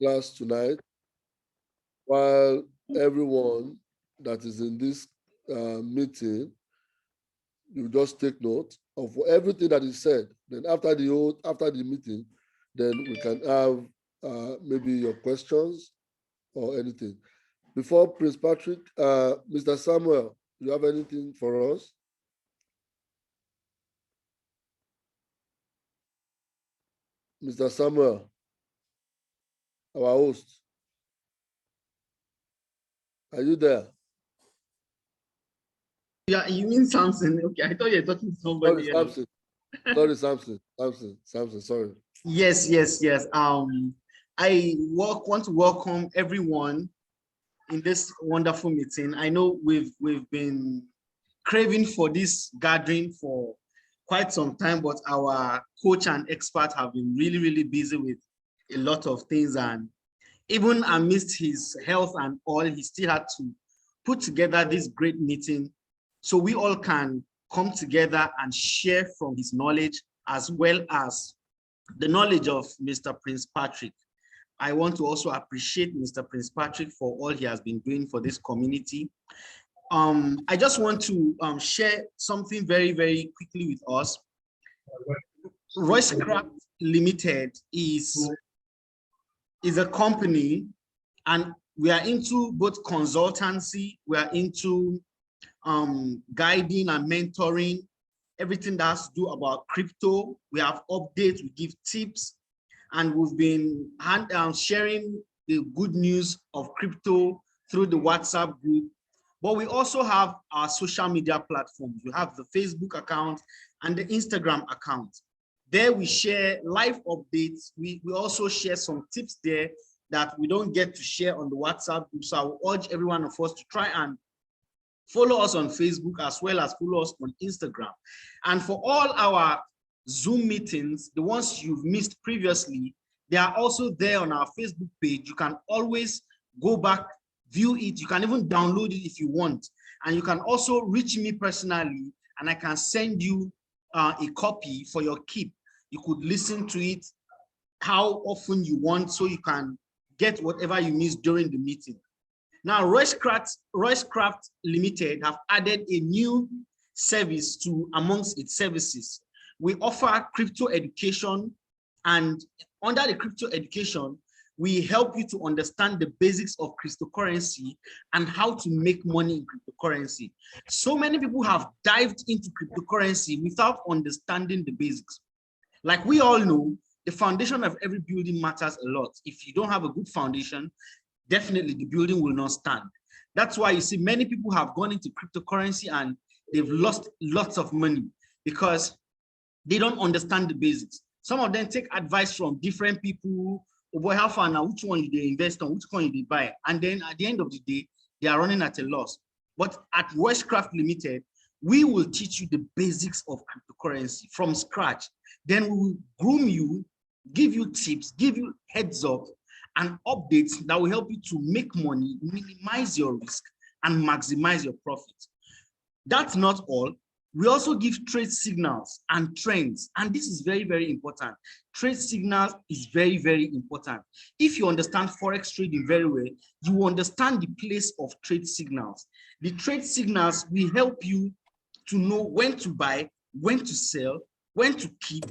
class tonight, while everyone that is in this meeting, you just take note of everything that is said. Then after the meeting, then we can have maybe your questions or anything. Before Prince Patrick, Mr. Samuel, do you have anything for us? Mr. Samuel, our host, are you there? Yeah, you mean Samson? Okay, I thought you were talking to Sorry, somebody else. Samson. Sorry, Samson. Sorry. Yes. I want to welcome everyone in this wonderful meeting. I know we've been craving for this gathering for quite some time, but our coach and expert have been really busy with a lot of things, and even amidst his health and all, he still had to put together this great meeting so we all can come together and share from his knowledge as well as the knowledge of Mr. Prince Patrick. I want to also appreciate Mr. Prince Patrick for all he has been doing for this community. I just want to share something very quickly with us. Roycecraft Limited is a company, and we are into both consultancy, we are into guiding and mentoring, everything that has to do about crypto. We have updates, we give tips, and we've been sharing the good news of crypto through the WhatsApp group. But we also have our social media platforms. We have the Facebook account and the Instagram account. There we share live updates. We also share some tips there that we don't get to share on the WhatsApp group. So I will urge every one of us to try and follow us on Facebook as well as follow us on Instagram. And for all our Zoom meetings, the ones you've missed previously, they are also there on our Facebook page. You can always go back, view it. You can even download it if you want. And you can also reach me personally, and I can send you a copy for your keep. You could listen to it how often you want, so you can get whatever you missed during the meeting. Now, Roycecraft Limited have added a new service to amongst its services. We offer crypto education, and under the crypto education, we help you to understand the basics of cryptocurrency and how to make money in cryptocurrency. So many people have dived into cryptocurrency without understanding the basics. Like we all know, the foundation of every building matters a lot. If you don't have a good foundation, definitely the building will not stand. That's why you see many people have gone into cryptocurrency and they've lost lots of money because they don't understand the basics. Some of them take advice from different people. Oh boy, how far now? Which one they invest on? Which one they buy? And then at the end of the day, they are running at a loss. But at Roycecraft Limited, we will teach you the basics of cryptocurrency from scratch. Then we will groom you, give you tips, give you heads up and updates that will help you to make money, minimize your risk, and maximize your profit. That's not all. We also give trade signals and trends, and this is very important. Trade signals is very important. If you understand Forex trading very well, you understand the place of trade signals. The trade signals will help you to know when to buy, when to sell, when to keep,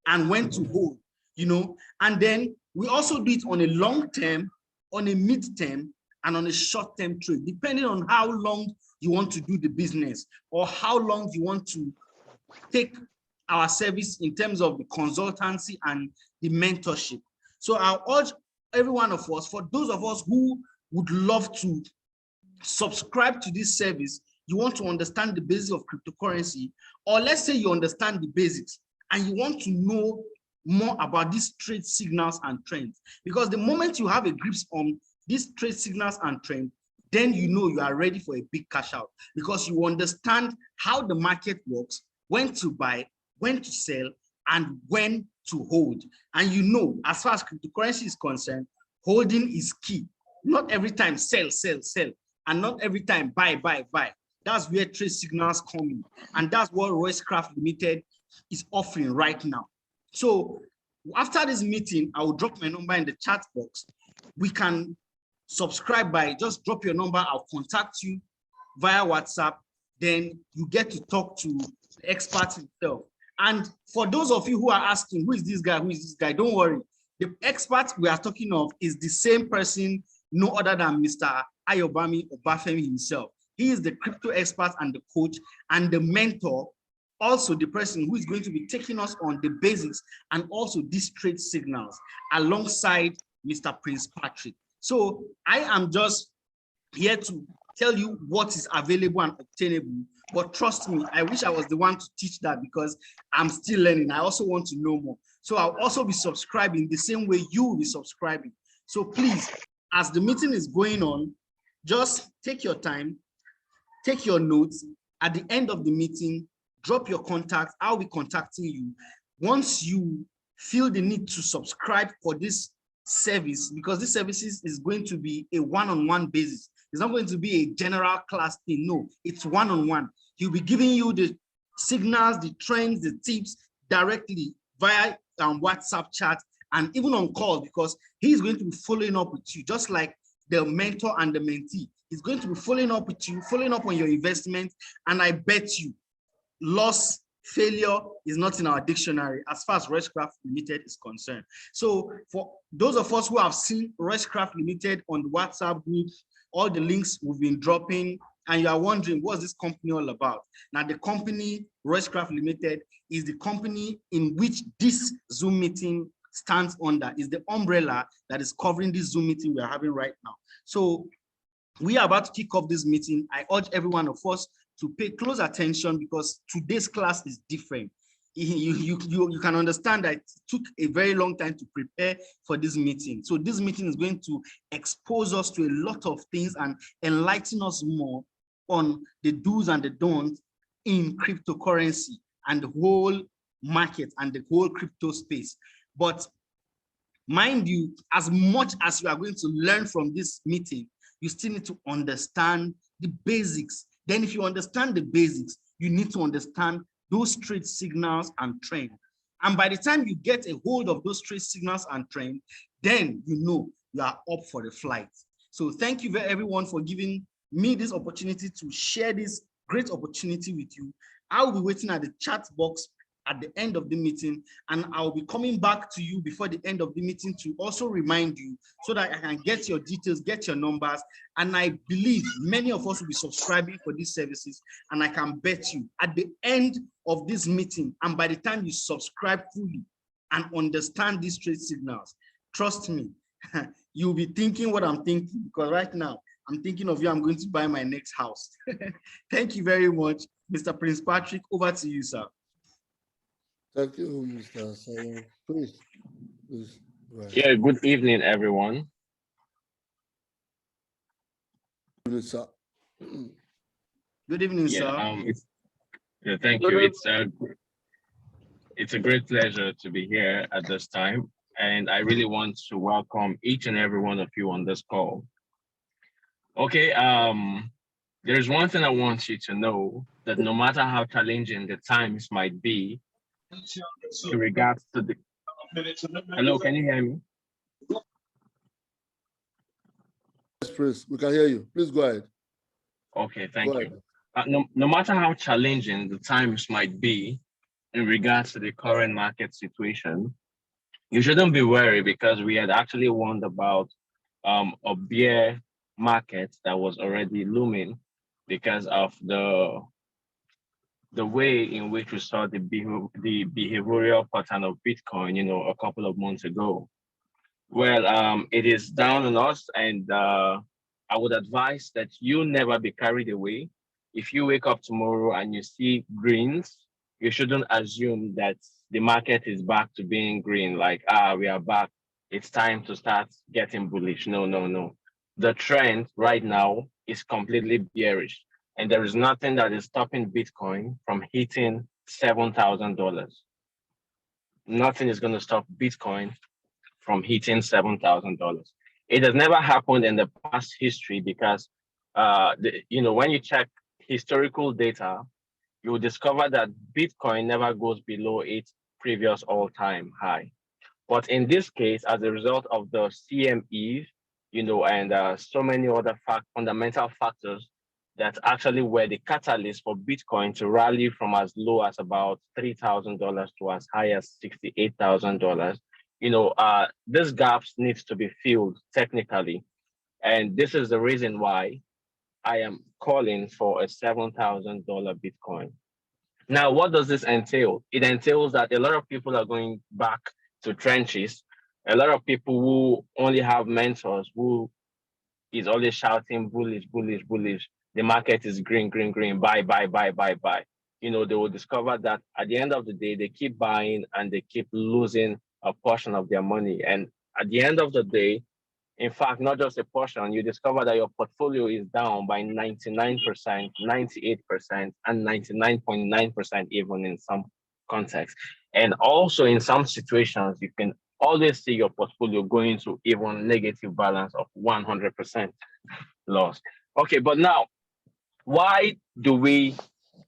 and when to hold, you know. And then we also do it on a long term, on a mid-term, and on a short-term trade, depending on how long you want to do the business or how long you want to take our service in terms of the consultancy and the mentorship. So I urge every one of us, for those of us who would love to subscribe to this service, you want to understand the basics of cryptocurrency, or let's say you understand the basics and you want to know more about these trade signals and trends, because the moment you have a grip on these trade signals and trends, then you know you are ready for a big cash out, because you understand how the market works, when to buy, when to sell, and when to hold. And you know, as far as cryptocurrency is concerned, holding is key. Not every time sell, and not every time buy. That's where trade signals come in. And that's what Roycecraft Limited is offering right now. So after this meeting, I will drop my number in the chat box. we can subscribe by just drop your number. I'll contact you via WhatsApp. Then you get to talk to the expert himself. And for those of you who are asking, who is this guy? Who is this guy? Don't worry. The expert we are talking of is the same person, no other than Mr. Ayobami Obafemi himself. He is the crypto expert and the coach and the mentor, also the person who is going to be taking us on the basics and also these trade signals alongside Mr. Prince Patrick. So I am just here to tell you what is available and obtainable. But trust me, I wish I was the one to teach that because I'm still learning. I also want to know more. So I'll also be subscribing the same way you will be subscribing. So please, as the meeting is going on, just take your time, take your notes. At the end of the meeting, drop your contact. I'll be contacting you. Once you feel the need to subscribe for this service, because this services is going to be a one-on-one basis. It's not going to be a general class thing. No, it's one-on-one. He'll be giving you the signals, the trends, the tips directly via WhatsApp chat and even on call, because he's going to be following up with you, just like the mentor and the mentee. He's going to be following up with you, following up on your investment. And I bet you loss, failure is not in our dictionary as far as Restcraft Limited is concerned. So for those of us who have seen Restcraft Limited on the WhatsApp group, all the links we've been dropping, and you are wondering, what's this company all about? Now, the company, Restcraft Limited, is the company in which this Zoom meeting stands under, is the umbrella that is covering this Zoom meeting we are having right now. So we are about to kick off this meeting. I urge every one of us to pay close attention because today's class is different. You can understand that it took a very long time to prepare for this meeting. So this meeting is going to expose us to a lot of things and enlighten us more on the do's and the don'ts in cryptocurrency and the whole market and the whole crypto space. But mind you, as much as you are going to learn from this meeting, you still need to understand the basics. Then if you understand the basics, you need to understand those trade signals and trends. And by the time you get a hold of those trade signals and trends, then you know you are up for the flight. So thank you everyone for giving me this opportunity to share this great opportunity with you. I'll be waiting at the chat box at the end of the meeting, and I'll be coming back to you before the end of the meeting to also remind you so that I can get your details, get your numbers, and I believe many of us will be subscribing for these services, and I can bet you at the end of this meeting, and by the time you subscribe fully and understand these trade signals, trust me, you'll be thinking what I'm thinking, because right now, I'm thinking of you, I'm going to buy my next house. Thank you very much, Mr. Prince Patrick, over to you, sir. Thank you, Mr. Sayo. Please. Right. Yeah, good evening, everyone. Good evening, sir. Thank you. It's a great pleasure to be here at this time, and I really want to welcome each and every one of you on this call. Okay, there's one thing I want you to know, that no matter how challenging the times might be, in regards to the... Hello, can you hear me? Yes, Prince, we can hear you. Please go ahead. Okay, thank you. No matter how challenging the times might be in regards to the current market situation, you shouldn't be worried, because we had actually warned about a bear market that was already looming because of the way in which we saw the behavioral pattern of Bitcoin, a couple of months ago. Well, it is down on us, and I would advise that you never be carried away. If you wake up tomorrow and you see greens, you shouldn't assume that the market is back to being green, like, we are back, it's time to start getting bullish. No, no, no. The trend right now is completely bearish, and there is nothing that is stopping Bitcoin from hitting $7,000. Nothing is going to stop Bitcoin from hitting $7,000. It has never happened in the past history, because when you check historical data, you will discover that Bitcoin never goes below its previous all-time high. But in this case, as a result of the CME and so many other fundamental factors that actually were the catalyst for Bitcoin to rally from as low as about $3,000 to as high as $68,000. This gaps needs to be filled technically, and this is the reason why I am calling for a $7,000 Bitcoin. Now, what does this entail? It entails that a lot of people are going back to trenches. A lot of people who only have mentors who is always shouting bullish, bullish, bullish. The market is green, green, green, buy, buy, buy, buy, buy. They will discover that at the end of the day, they keep buying and they keep losing a portion of their money. And at the end of the day, in fact, not just a portion, you discover that your portfolio is down by 99%, 98%, and 99.9% even in some contexts. And also in some situations, you can always see your portfolio going to even negative balance of 100% loss. Okay, but now, why do we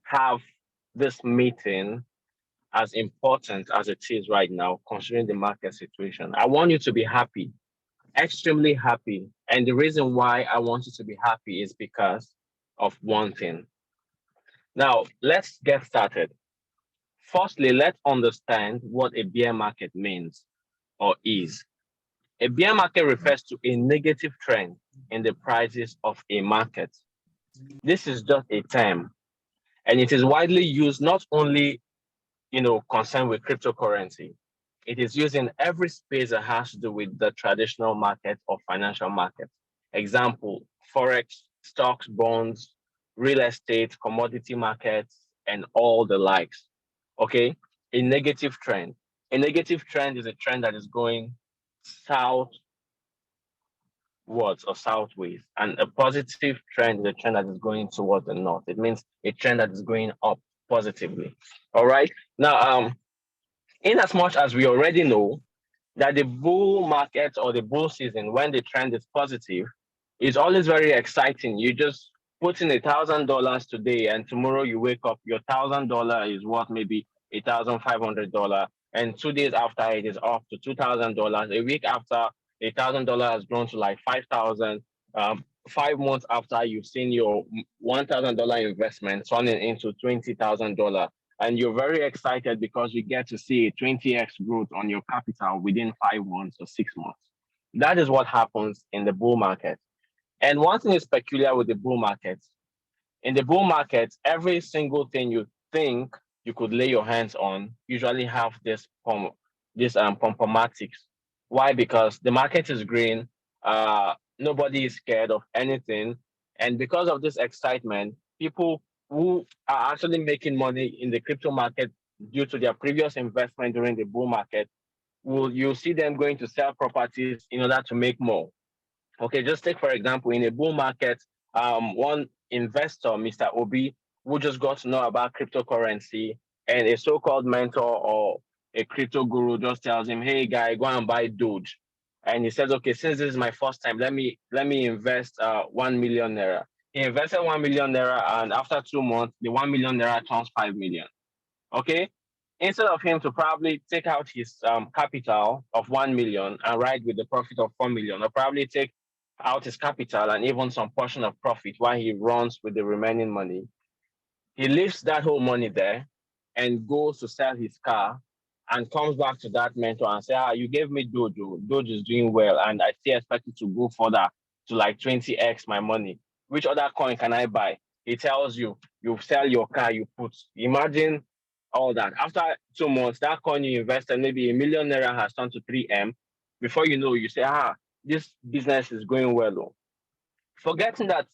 have this meeting as important as it is right now, considering the market situation? I want you to be happy, extremely happy. And the reason why I want you to be happy is because of one thing. Now, let's get started. Firstly, let's understand what a bear market means or is. A bear market refers to a negative trend in the prices of a market. This is just a term, and it is widely used not only, concerned with cryptocurrency. It is used in every space that has to do with the traditional market or financial market. Example, forex, stocks, bonds, real estate, commodity markets, and all the likes. Okay, a negative trend. A negative trend is a trend that is going southwards or southways, and a positive trend is a trend that is going towards the north. It means a trend that is going up positively. All right. Now, in as much as we already know that the bull market or the bull season, when the trend is positive, is always very exciting. You just put in $1,000 today, and tomorrow you wake up, your $1,000 is worth maybe $1,500, and 2 days after it is up to $2,000. A week after, $1,000 has grown to like 5,000. 5 months after, you've seen your $1,000 investment turning into $20,000, and you're very excited because you get to see a 20x growth on your capital within 5 months or 6 months. That is what happens in the bull market. And one thing is peculiar with the bull market. In the bull market, every single thing you think you could lay your hands on usually have this problematics. Why? Because the market is green. Nobody is scared of anything, and because of this excitement, people who are actually making money in the crypto market due to their previous investment during the bull market, you'll see them going to sell properties in order to make more. Okay, just take for example, in a bull market, one investor, Mr. Obi, who just got to know about cryptocurrency, and a so-called mentor or a crypto guru just tells him, "Hey, guy, go and buy Doge," and he says, "Okay, since this is my first time, let me invest 1 million naira." He invested 1 million naira, and after 2 months, the 1 million naira turns 5 million. Okay, instead of him to probably take out his capital of 1 million and ride with the profit of 4 million, or probably take out his capital and even some portion of profit while he runs with the remaining money, he leaves that whole money there and goes to sell his car and comes back to that mentor and say, you gave me Dojo. Dojo is doing well, and I still expect it to go further to like 20x my money. Which other coin can I buy? He tells you, you sell your car, you put. Imagine all that. After 2 months, that coin you invested, maybe a 1 million naira has turned to 3M. Before you know, you say, this business is going well. Oh. Forgetting that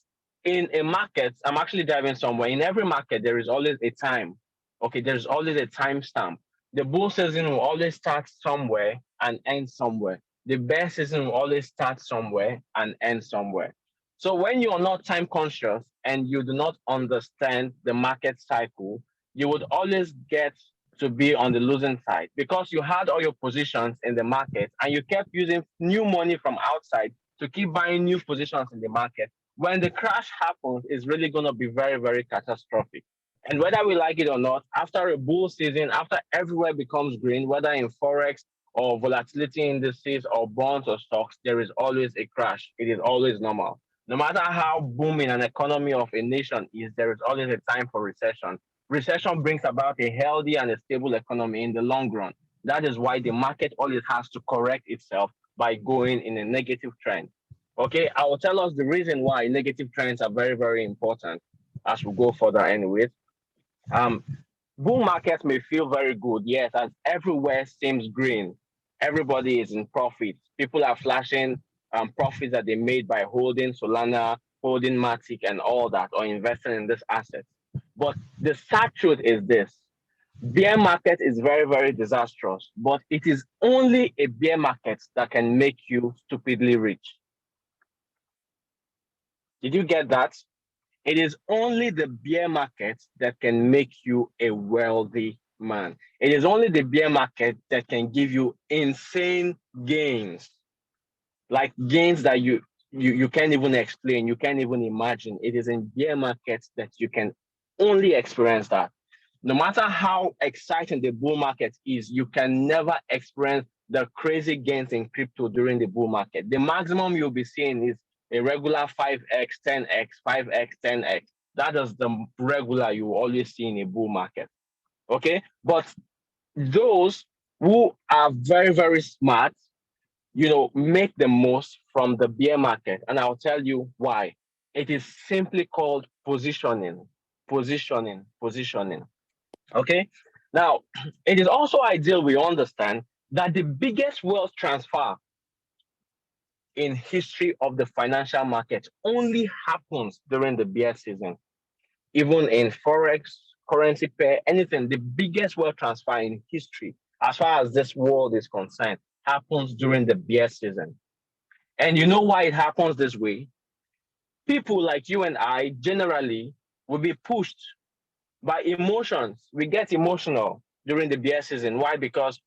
in a market, I'm actually driving somewhere. In every market, there is always a time. Okay, there's always a timestamp. The bull season will always start somewhere and end somewhere. The bear season will always start somewhere and end somewhere. So when you are not time conscious and you do not understand the market cycle, you would always get to be on the losing side because you had all your positions in the market and you kept using new money from outside to keep buying new positions in the market. When the crash happens, it's really going to be very, very catastrophic. And whether we like it or not, after a bull season, after everywhere becomes green, whether in Forex or volatility indices or bonds or stocks, there is always a crash. It is always normal. No matter how booming an economy of a nation is, there is always a time for recession. Recession brings about a healthy and a stable economy in the long run. That is why the market always has to correct itself by going in a negative trend. Okay, I will tell us the reason why negative trends are very, very important as we go further, anyways. Um, Bull markets may feel very good, yes, as everywhere seems green. Everybody is in profit. People are flashing profits that they made by holding Solana, holding Matic, and all that, or investing in this asset. But the sad truth is this: bear market is very, very disastrous, but it is only a bear market that can make you stupidly rich. Did you get that? It is only the bear market that can make you a wealthy man. It is only the bear market that can give you insane gains, like gains that you can't even explain, you can't even imagine. It is in bear markets that you can only experience that. No matter how exciting the bull market is, you can never experience the crazy gains in crypto during the bull market. The maximum you'll be seeing is a regular 5x, 10x, 5x, 10x. That is the regular you will always see in a bull market. Okay. But those who are very, very smart, make the most from the bear market. And I'll tell you why. It is simply called positioning, positioning, positioning. Okay. Now, it is also ideal we understand that the biggest wealth transfer in history of the financial market only happens during the bear season. Even in forex, currency pair, anything, the biggest wealth transfer in history, as far as this world is concerned, happens during the bear season. And you know why it happens this way? People like you and I generally will be pushed by emotions. We get emotional during the bear season. Why? Because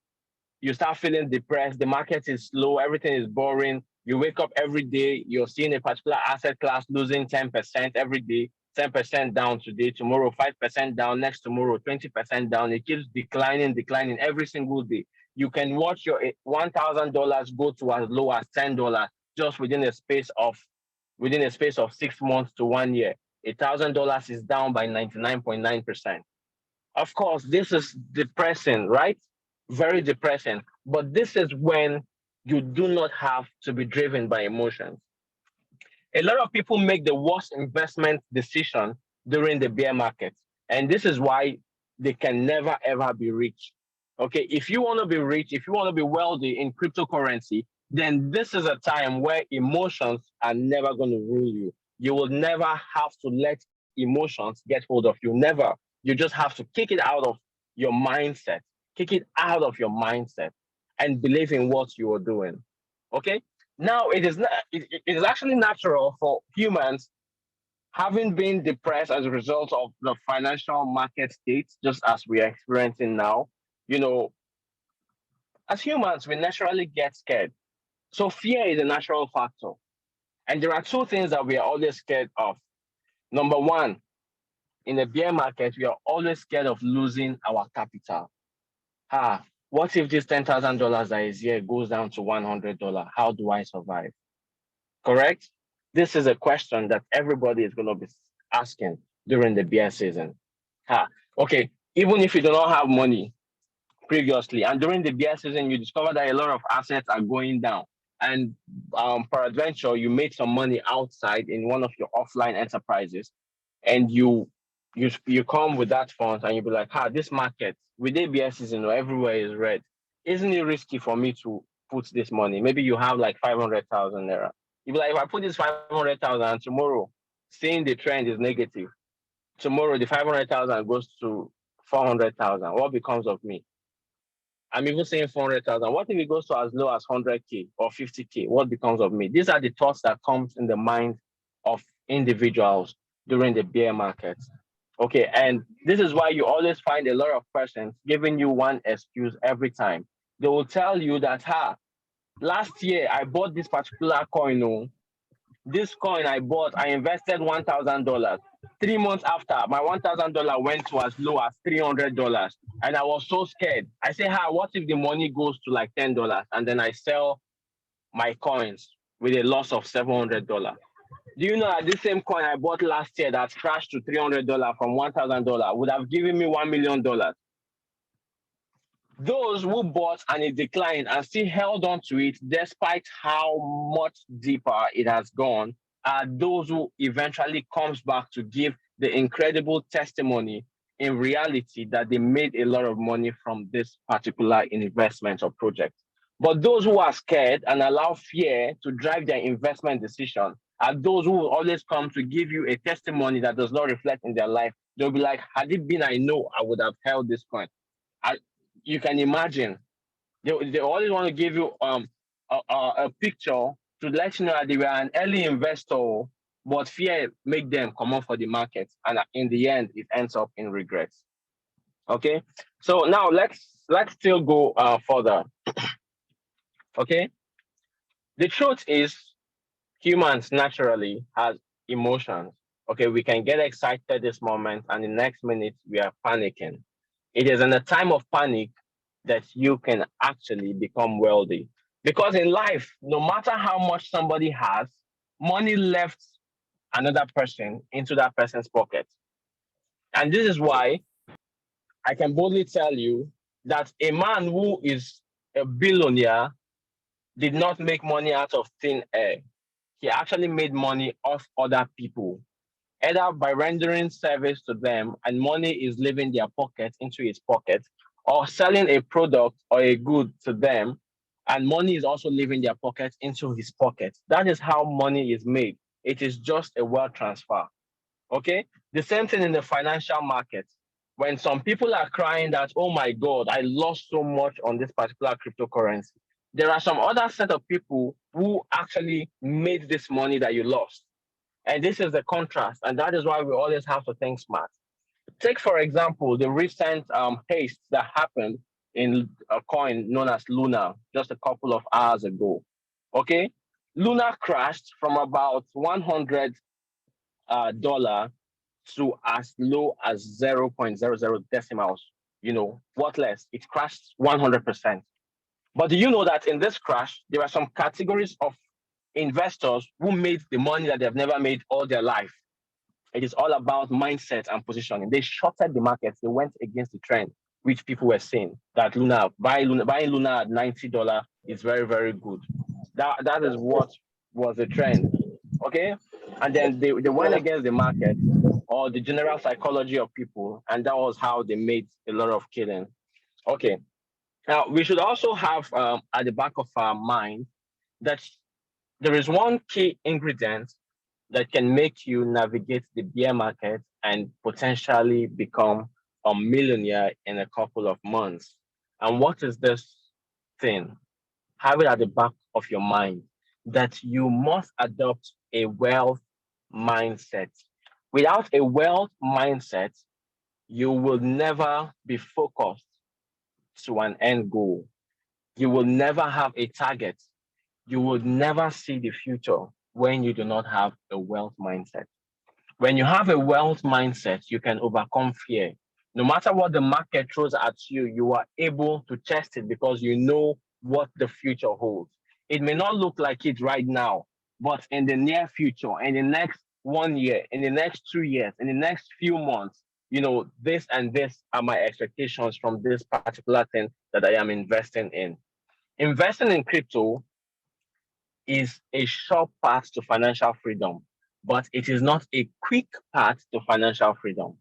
you start feeling depressed, the market is slow, everything is boring. You wake up every day, you're seeing a particular asset class losing 10% every day, 10% down today, tomorrow 5% down, next tomorrow 20% down. It keeps declining, declining every single day. You can watch your $1,000 go to as low as $10 just within a space of 6 months to 1 year. $1,000 is down by 99.9%. Of course, this is depressing, right? Very depressing. But this is when you do not have to be driven by emotions. A lot of people make the worst investment decision during the bear market. And this is why they can never, ever be rich. Okay, if you want to be rich, if you want to be wealthy in cryptocurrency, then this is a time where emotions are never going to rule you. You will never have to let emotions get hold of you. Never. You just have to kick it out of your mindset, kick it out of your mindset, and believe in what you are doing. Okay. Now it is actually natural for humans, having been depressed as a result of the financial market state, just as we are experiencing now. You know, as humans, we naturally get scared. So fear is a natural factor. And there are two things that we are always scared of. Number one, in the bear market, we are always scared of losing our capital. What if this $10,000 that is here goes down to $100? How do I survive? Correct? This is a question that everybody is going to be asking during the bear season. Okay, even if you do not have money previously, and during the bear season, you discover that a lot of assets are going down, and peradventure, you made some money outside in one of your offline enterprises, and you come with that fund, and you be like, this market with bear season, everywhere is red. Isn't it risky for me to put this money? Maybe you have like 500,000 naira. You be like, if I put this 500,000 and tomorrow, seeing the trend is negative, tomorrow the 500,000 goes to 400,000. What becomes of me? I'm even saying 400,000. What if it goes to as low as 100K or 50K? What becomes of me? These are the thoughts that comes in the mind of individuals during the bear market. Okay, and this is why you always find a lot of persons giving you one excuse every time. They will tell you that, last year I bought this particular coin. Oh, this coin I bought, I invested $1,000. 3 months after, my $1,000 went to as low as $300. And I was so scared. I say, what if the money goes to like $10? And then I sell my coins with a loss of $700. Do you know that this same coin I bought last year that crashed to $300 from $1,000 would have given me $1 million? Those who bought and it declined and still held on to it despite how much deeper it has gone are those who eventually comes back to give the incredible testimony in reality that they made a lot of money from this particular investment or project. But those who are scared and allow fear to drive their investment decision are those who will always come to give you a testimony that does not reflect in their life. They'll be like, had it been I know, I would have held this coin. You can imagine they always want to give you a picture to let you know that they were an early investor, but fear make them come up for the market, and in the end, it ends up in regrets. Okay, so now let's still go further. Okay, the truth is humans naturally has emotions. Okay, we can get excited this moment, and the next minute we are panicking. It is in a time of panic that you can actually become wealthy. Because in life, no matter how much somebody has, money left another person into that person's pocket. And this is why I can boldly tell you that a man who is a billionaire did not make money out of thin air. He actually made money off other people, either by rendering service to them and money is leaving their pocket into his pocket, or selling a product or a good to them and money is also leaving their pocket into his pocket. That is how money is made. It is just a wealth transfer. Okay? The same thing in the financial market. When some people are crying that, oh my God, I lost so much on this particular cryptocurrency, there are some other set of people who actually made this money that you lost. And this is the contrast. And that is why we always have to think smart. Take, for example, the recent haste that happened in a coin known as Luna just a couple of hours ago. Okay? Luna crashed from about $100 to as low as 0.00 decimals, worthless. It crashed 100%. But do you know that in this crash, there are some categories of investors who made the money that they've never made all their life? It is all about mindset and positioning. They shorted the market. They went against the trend, which people were saying that buying Luna at $90 is very, very good. That is what was the trend. Okay. And then they went against the market or the general psychology of people. And that was how they made a lot of killing. Okay. Now, we should also have at the back of our mind that there is one key ingredient that can make you navigate the bear market and potentially become a millionaire in a couple of months. And what is this thing? Have it at the back of your mind that you must adopt a wealth mindset. Without a wealth mindset, you will never be focused to an end goal. You will never have a target. You will never see the future when you do not have a wealth mindset. When you have a wealth mindset, you can overcome fear. No matter what the market throws at you, you are able to test it because you know what the future holds. It may not look like it right now, but in the near future, in the next 1 year, in the next 2 years, in the next few months, this and this are my expectations from this particular thing that I am investing in. Investing in crypto is a short path to financial freedom, but it is not a quick path to financial freedom.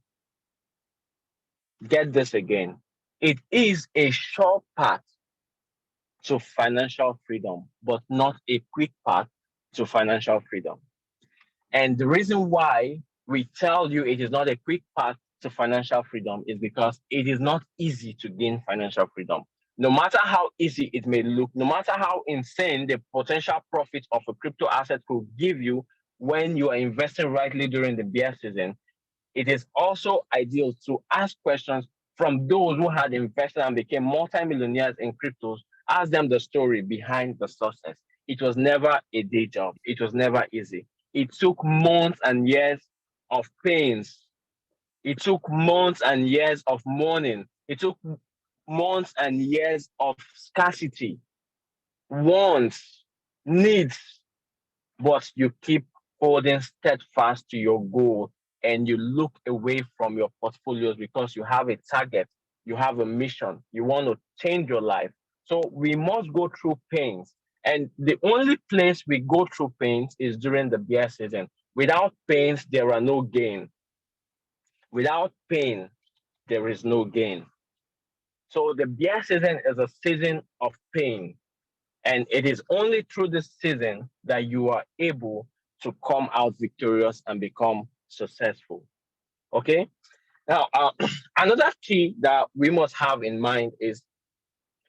Get this again. It is a short path to financial freedom, but not a quick path to financial freedom. And the reason why we tell you it is not a quick path to financial freedom is because it is not easy to gain financial freedom. No matter how easy it may look, no matter how insane the potential profit of a crypto asset could give you when you are investing rightly during the bear season, it is also ideal to ask questions from those who had invested and became multimillionaires in cryptos. Ask them the story behind the success. It was never a day job. It was never easy. It took months and years of pains. It took months and years of mourning. It took months and years of scarcity, wants, needs, but you keep holding steadfast to your goal and you look away from your portfolios because you have a target, you have a mission, you want to change your life. So we must go through pains. And the only place we go through pains is during the bear season. Without pains, there are no gain. Without pain, there is no gain. So the bear season is a season of pain. And it is only through this season that you are able to come out victorious and become successful. Okay. Now, another key that we must have in mind is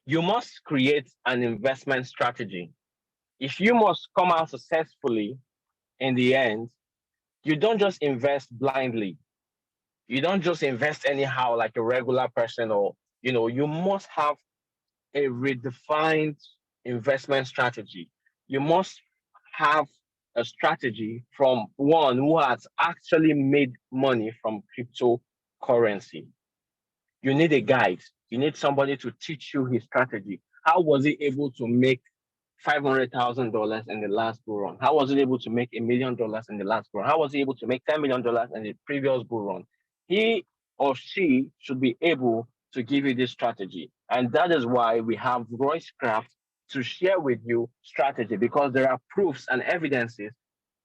you must create an investment strategy. If you must come out successfully in the end, you don't just invest blindly. You don't just invest anyhow like a regular person, or, you must have a redefined investment strategy. You must have a strategy from one who has actually made money from cryptocurrency. You need a guide. You need somebody to teach you his strategy. How was he able to make $500,000 in the last bull run? How was he able to make $1 million in the last bull run? How was he able to make $10 million in the previous bull run? He or she should be able to give you this strategy. And that is why we have Roycraft to share with you strategy, because there are proofs and evidences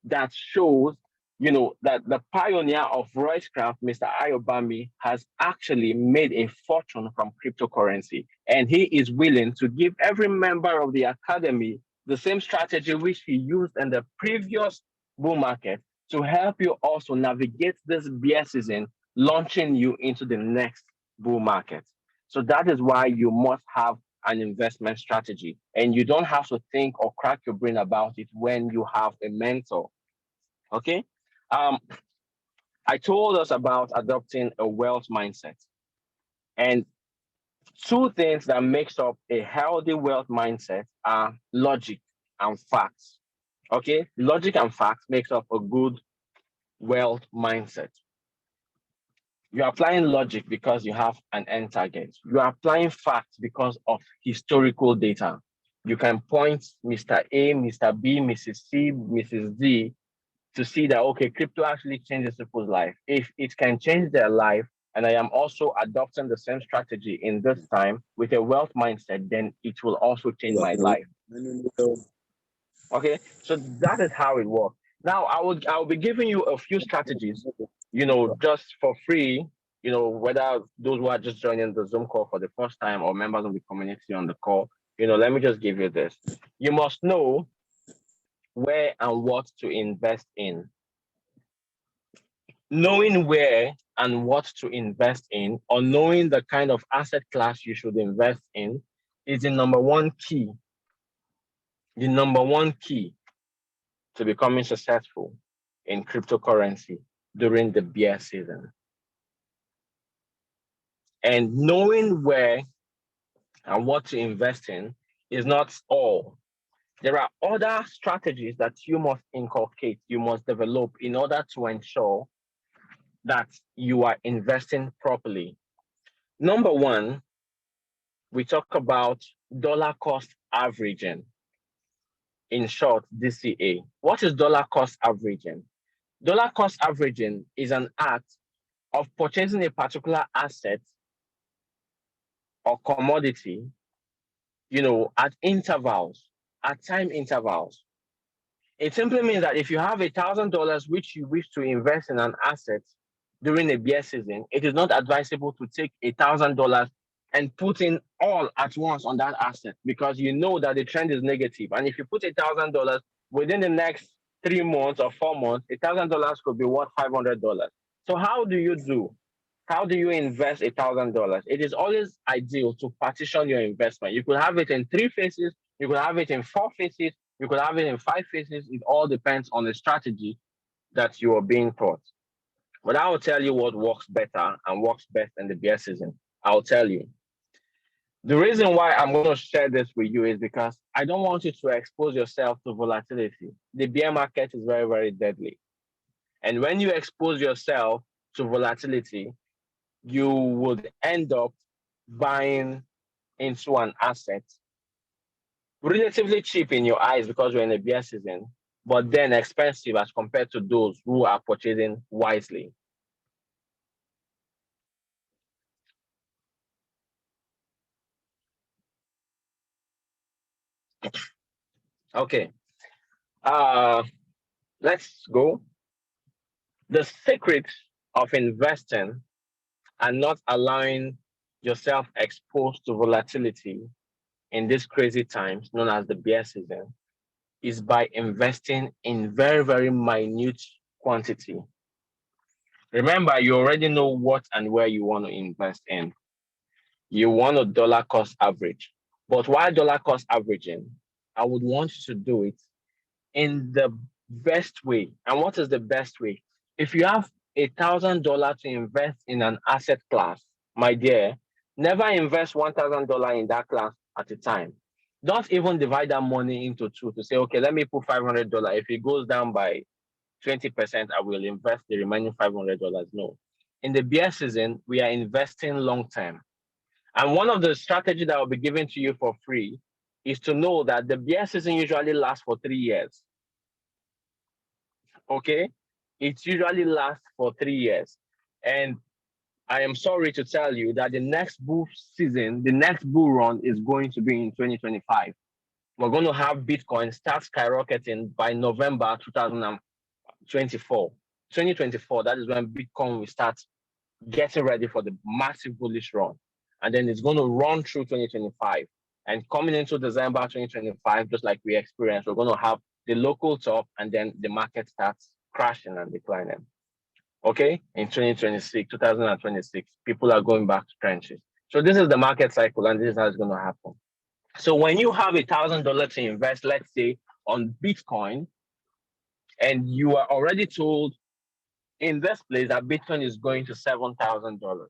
that shows, that the pioneer of Roycraft, Mr. Ayobami, has actually made a fortune from cryptocurrency. And he is willing to give every member of the academy the same strategy which he used in the previous bull market to help you also navigate this bear season, launching you into the next bull market. So that is why you must have an investment strategy. And you don't have to think or crack your brain about it when you have a mentor. Okay. Um, I told us about adopting a wealth mindset, and two things that makes up a healthy wealth mindset are logic and facts. Okay, logic and facts makes up a good wealth mindset. You're applying logic because you have an end target. You are applying facts because of historical data. You can point Mr. A, Mr. B, Mrs. C, Mrs. D to see that, okay, crypto actually changes people's life. If it can change their life, and I am also adopting the same strategy in this time with a wealth mindset, then it will also change my life. Okay, so that is how it works. Now I'll be giving you a few strategies, just for free, whether those who are just joining the Zoom call for the first time or members of the community on the call, let me just give you this. You must know where and what to invest in. Knowing where and what to invest in, or knowing the kind of asset class you should invest in, is the number one key. The number one key to becoming successful in cryptocurrency during the bear season. And knowing where and what to invest in is not all. There are other strategies that you must inculcate, you must develop in order to ensure that you are investing properly. Number one, we talk about dollar cost averaging. In short, DCA. What is dollar cost averaging? Dollar cost averaging is an act of purchasing a particular asset or commodity, at intervals, at time intervals. It simply means that if you have $1,000 which you wish to invest in an asset during a bear season, it is not advisable to take $1,000 and put in all at once on that asset, because you know that the trend is negative. And if you put $1,000 within the next 3 months or 4 months, $1,000 could be worth $500. So how do you do? How do you invest $1,000? It is always ideal to partition your investment. You could have it in 3 phases, you could have it in 4 phases, you could have it in 5 phases. It all depends on the strategy that you are being taught. But I will tell you what works better and works best in the bear season. I'll tell you. The reason why I'm going to share this with you is because I don't want you to expose yourself to volatility. The bear market is very, very deadly. And when you expose yourself to volatility, you would end up buying into an asset relatively cheap in your eyes because you're in a bear season, but then expensive as compared to those who are purchasing wisely. Okay, uh, let's go. The secret of investing and not allowing yourself exposed to volatility in these crazy times known as the bear season is by investing in very, very minute quantity. Remember, you already know what and where you want to invest in. You want a dollar cost average. But while dollar cost averaging, I would want you to do it in the best way. And what is the best way? If you have $1,000 to invest in an asset class, my dear, never invest $1,000 in that class at a time. Don't even divide that money into two to say, okay, let me put $500. If it goes down by 20%, I will invest the remaining $500. No. In the bear season, we are investing long term. And one of the strategies that will be given to you for free is to know that the bear season usually lasts for 3 years. Okay? It usually lasts for 3 years. And I am sorry to tell you that the next bull season, the next bull run is going to be in 2025. We're going to have Bitcoin start skyrocketing by November 2024. 2024, that is when Bitcoin will start getting ready for the massive bullish run. And then it's going to run through 2025. And coming into December 2025, just like we experienced, we're going to have the local top and then the market starts crashing and declining. Okay, in 2026, people are going back to trenches. So this is the market cycle, and this is how it's going to happen. So when you have $1,000 to invest, let's say on Bitcoin, and you are already told in this place that Bitcoin is going to $7,000.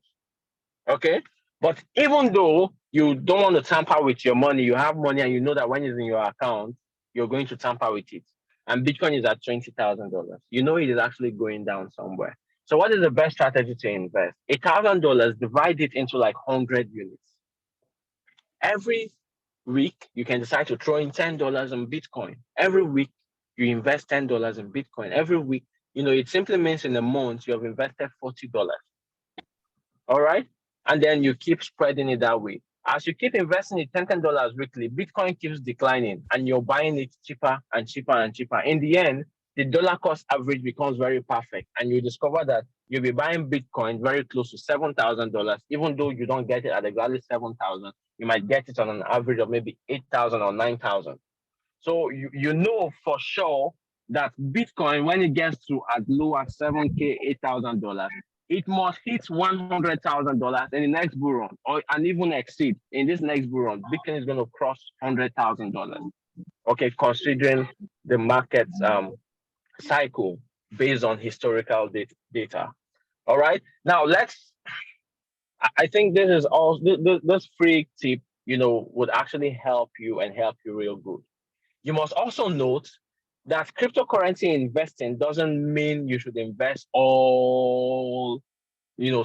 Okay, but even though you don't want to tamper with your money, you have money, and you know that when it's in your account, you're going to tamper with it. And Bitcoin is at $20,000. You know it is actually going down somewhere. So what is the best strategy to invest? $1,000, divide it into like 100 units. Every week, you can decide to throw in $10 on Bitcoin. Every week, you invest $10 in Bitcoin. Every week, it simply means in a month, you have invested $40. All right. And then you keep spreading it that way. As you keep investing it $10 weekly, Bitcoin keeps declining and you're buying it cheaper and cheaper and cheaper. In the end, the dollar cost average becomes very perfect. And you discover that you'll be buying Bitcoin very close to $7,000, even though you don't get it at exactly 7,000. You might get it on an average of maybe 8,000 or 9,000. So you know for sure that Bitcoin, when it gets to as low as 7K, $8,000, it must hit $100,000 in the next bull run, and even exceed. In this next bull run, Bitcoin is going to cross $100,000. Okay, considering the market's cycle based on historical data. All right. Now I think this is all. This free tip, would actually help you and help you real good. You must also note that cryptocurrency investing doesn't mean you should invest all,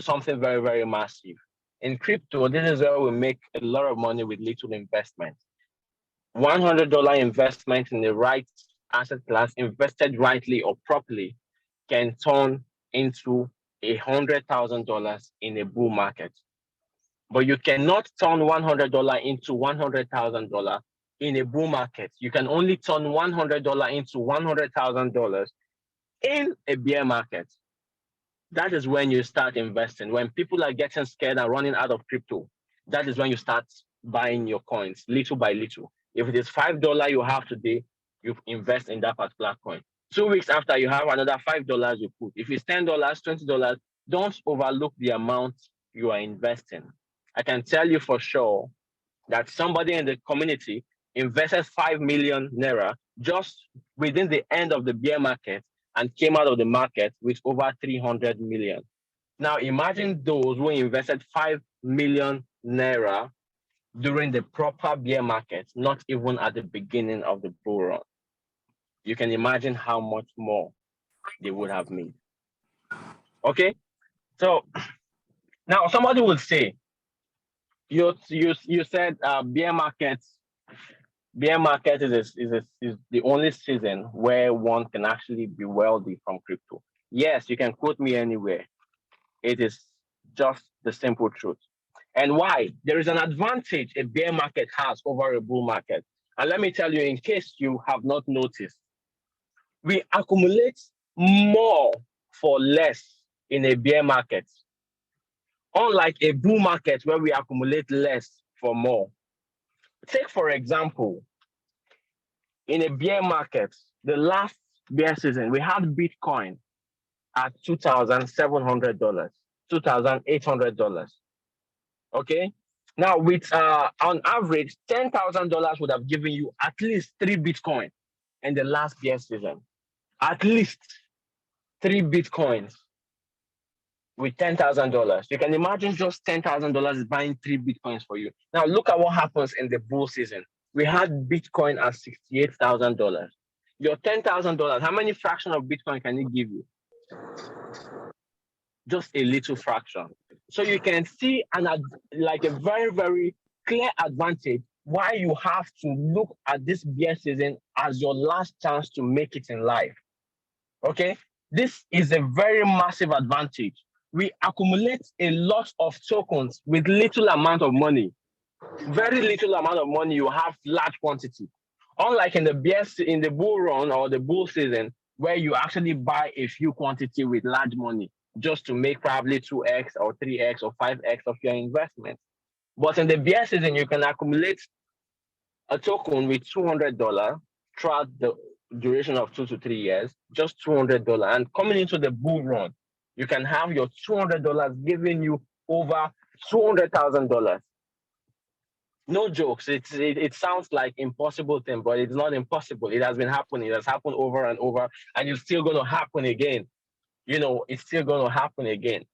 something very, very massive. In crypto, this is where we make a lot of money with little investment. $100 investment in the right asset class, invested rightly or properly, can turn into $100,000 in a bull market. But you cannot turn $100 into $100,000 in a bull market. You can only turn $100 into $100,000 in a bear market. That is when you start investing. When people are getting scared and running out of crypto, that is when you start buying your coins little by little. If it is $5 you have today, you invest in that particular coin. 2 weeks after, you have another $5 you put. If it's $10, $20, don't overlook the amount you are investing. I can tell you for sure that somebody in the community invested 5 million naira just within the end of the bear market and came out of the market with over 300 million. Now imagine those who invested 5 million naira during the proper bear market, not even at the beginning of the bull run. You can imagine how much more they would have made. Okay, so now somebody would say, you said bear market is the only season where one can actually be wealthy from crypto. Yes, you can quote me anywhere. It is just the simple truth. And why? There is an advantage a bear market has over a bull market. And let me tell you, in case you have not noticed, we accumulate more for less in a bear market, unlike a bull market where we accumulate less for more. Take, for example, in a bear market, the last bear season, we had Bitcoin at $2,700, $2,800. Okay. Now, with on average, $10,000 would have given you at least 3 Bitcoin in the last bear season. At least 3 Bitcoins with $10,000. You can imagine just $10,000 is buying 3 Bitcoins for you. Now, look at what happens in the bull season. We had Bitcoin at $68,000. Your $10,000, how many fraction of Bitcoin can it give you? Just a little fraction. So you can see like a very, very clear advantage why you have to look at this bear season as your last chance to make it in life. Okay, this is a very massive advantage. We accumulate a lot of tokens with little amount of money. Very little amount of money, you have large quantity. Unlike in the bull run or the bull season, where you actually buy a few quantity with large money just to make probably 2x or 3x or 5x of your investment. But in the bear season, you can accumulate a token with $200 throughout the duration of 2 to 3 years, just $200. And coming into the bull run, you can have your $200 giving you over $200,000. No jokes. It sounds like impossible thing, but it's not impossible. It has been happening. It has happened over and over, and it's still going to happen again. It's still going to happen again.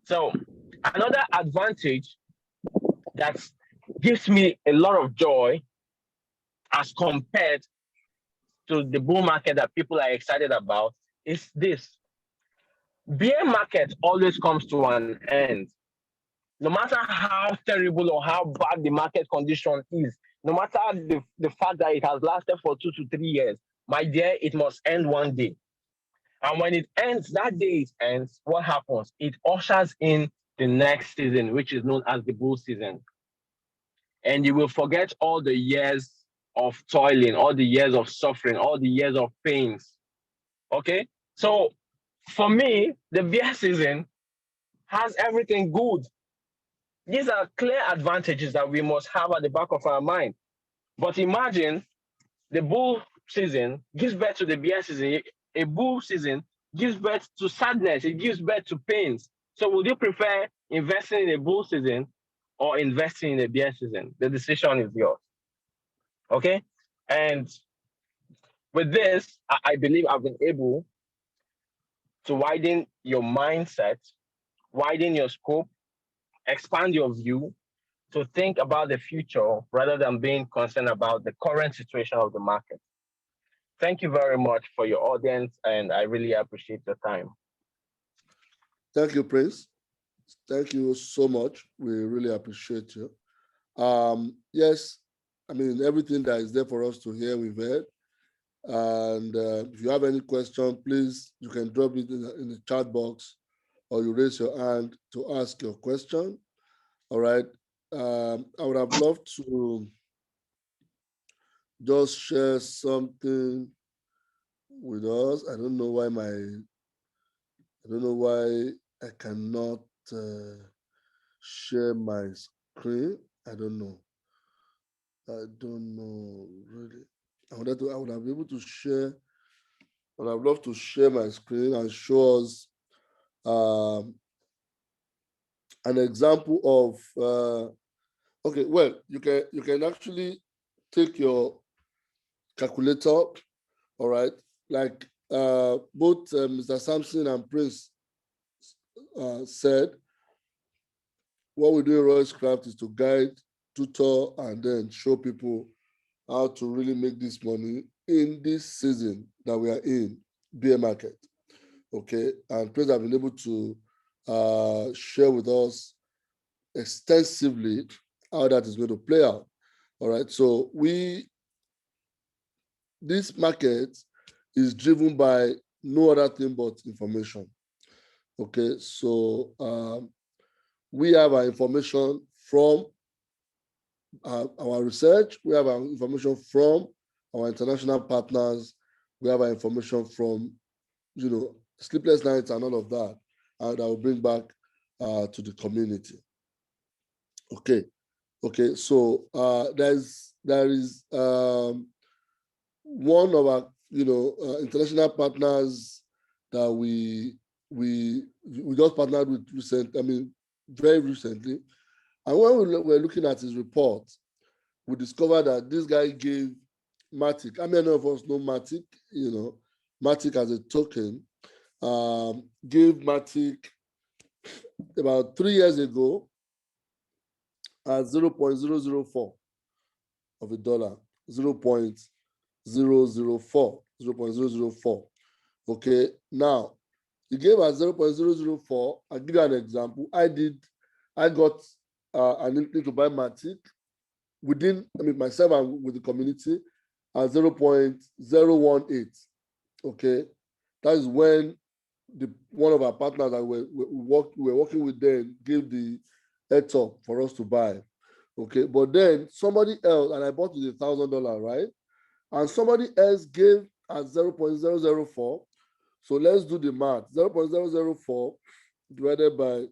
So another advantage that gives me a lot of joy as compared to the bull market that people are excited about is this. Bear market always comes to an end. No matter how terrible or how bad the market condition is, no matter the fact that it has lasted for 2 to 3 years, my dear, it must end one day. And when it ends, that day it ends, what happens? It ushers in the next season, which is known as the bull season. And you will forget all the years of toiling, all the years of suffering, all the years of pains. Okay? So for me, the bear season has everything good. These are clear advantages that we must have at the back of our mind. But imagine the bull season gives birth to the bear season. A bull season gives birth to sadness. It gives birth to pains. So would you prefer investing in a bull season or investing in a bear season? The decision is yours. Okay? And with this, I believe I've been able to widen your mindset, widen your scope, expand your view to think about the future rather than being concerned about the current situation of the market. Thank you very much for your audience, and I really appreciate your time. Thank you, Prince. Thank you so much. We really appreciate you. Yes, I mean, everything that is there for us to hear, we've heard. And if you have any question, please, you can drop it in the chat box or you raise your hand to ask your question. All right. I would have loved to just share something with us. I don't know why I cannot share my screen. I don't know really. I would have been able to share. I would have loved to share my screen and show us an example of okay, well, you can actually take your calculator, all right, like both Mr. Sampson and Prince said. What we do in Royce Craft is to guide, tutor, and then show people how to really make this money in this season that we are in, bear market. Okay, and Prince have been able to share with us extensively how that is going to play out. All right, so this market is driven by no other thing but information. Okay, so we have our information from our research, we have our information from our international partners, we have our information from, sleepless nights and all of that, and I will bring back to the community. Okay, so there is one of our international partners that we just partnered with very recently, and when we were looking at his report, we discovered that this guy gave Matic. How many of us know Matic? Matic as a token. Gave Matic about 3 years ago at 0.004 of a dollar. 0.004. Okay, now he gave us 0.004. I'll give you an example. I got an income to buy Matic within, myself and with the community at 0.018. Okay, that is when one of our partners that we were working with then gave the heads up for us to buy. Okay, but then somebody else, and I bought with $1,000, right? And somebody else gave at 0.004. So let's do the math. 0.004 divided by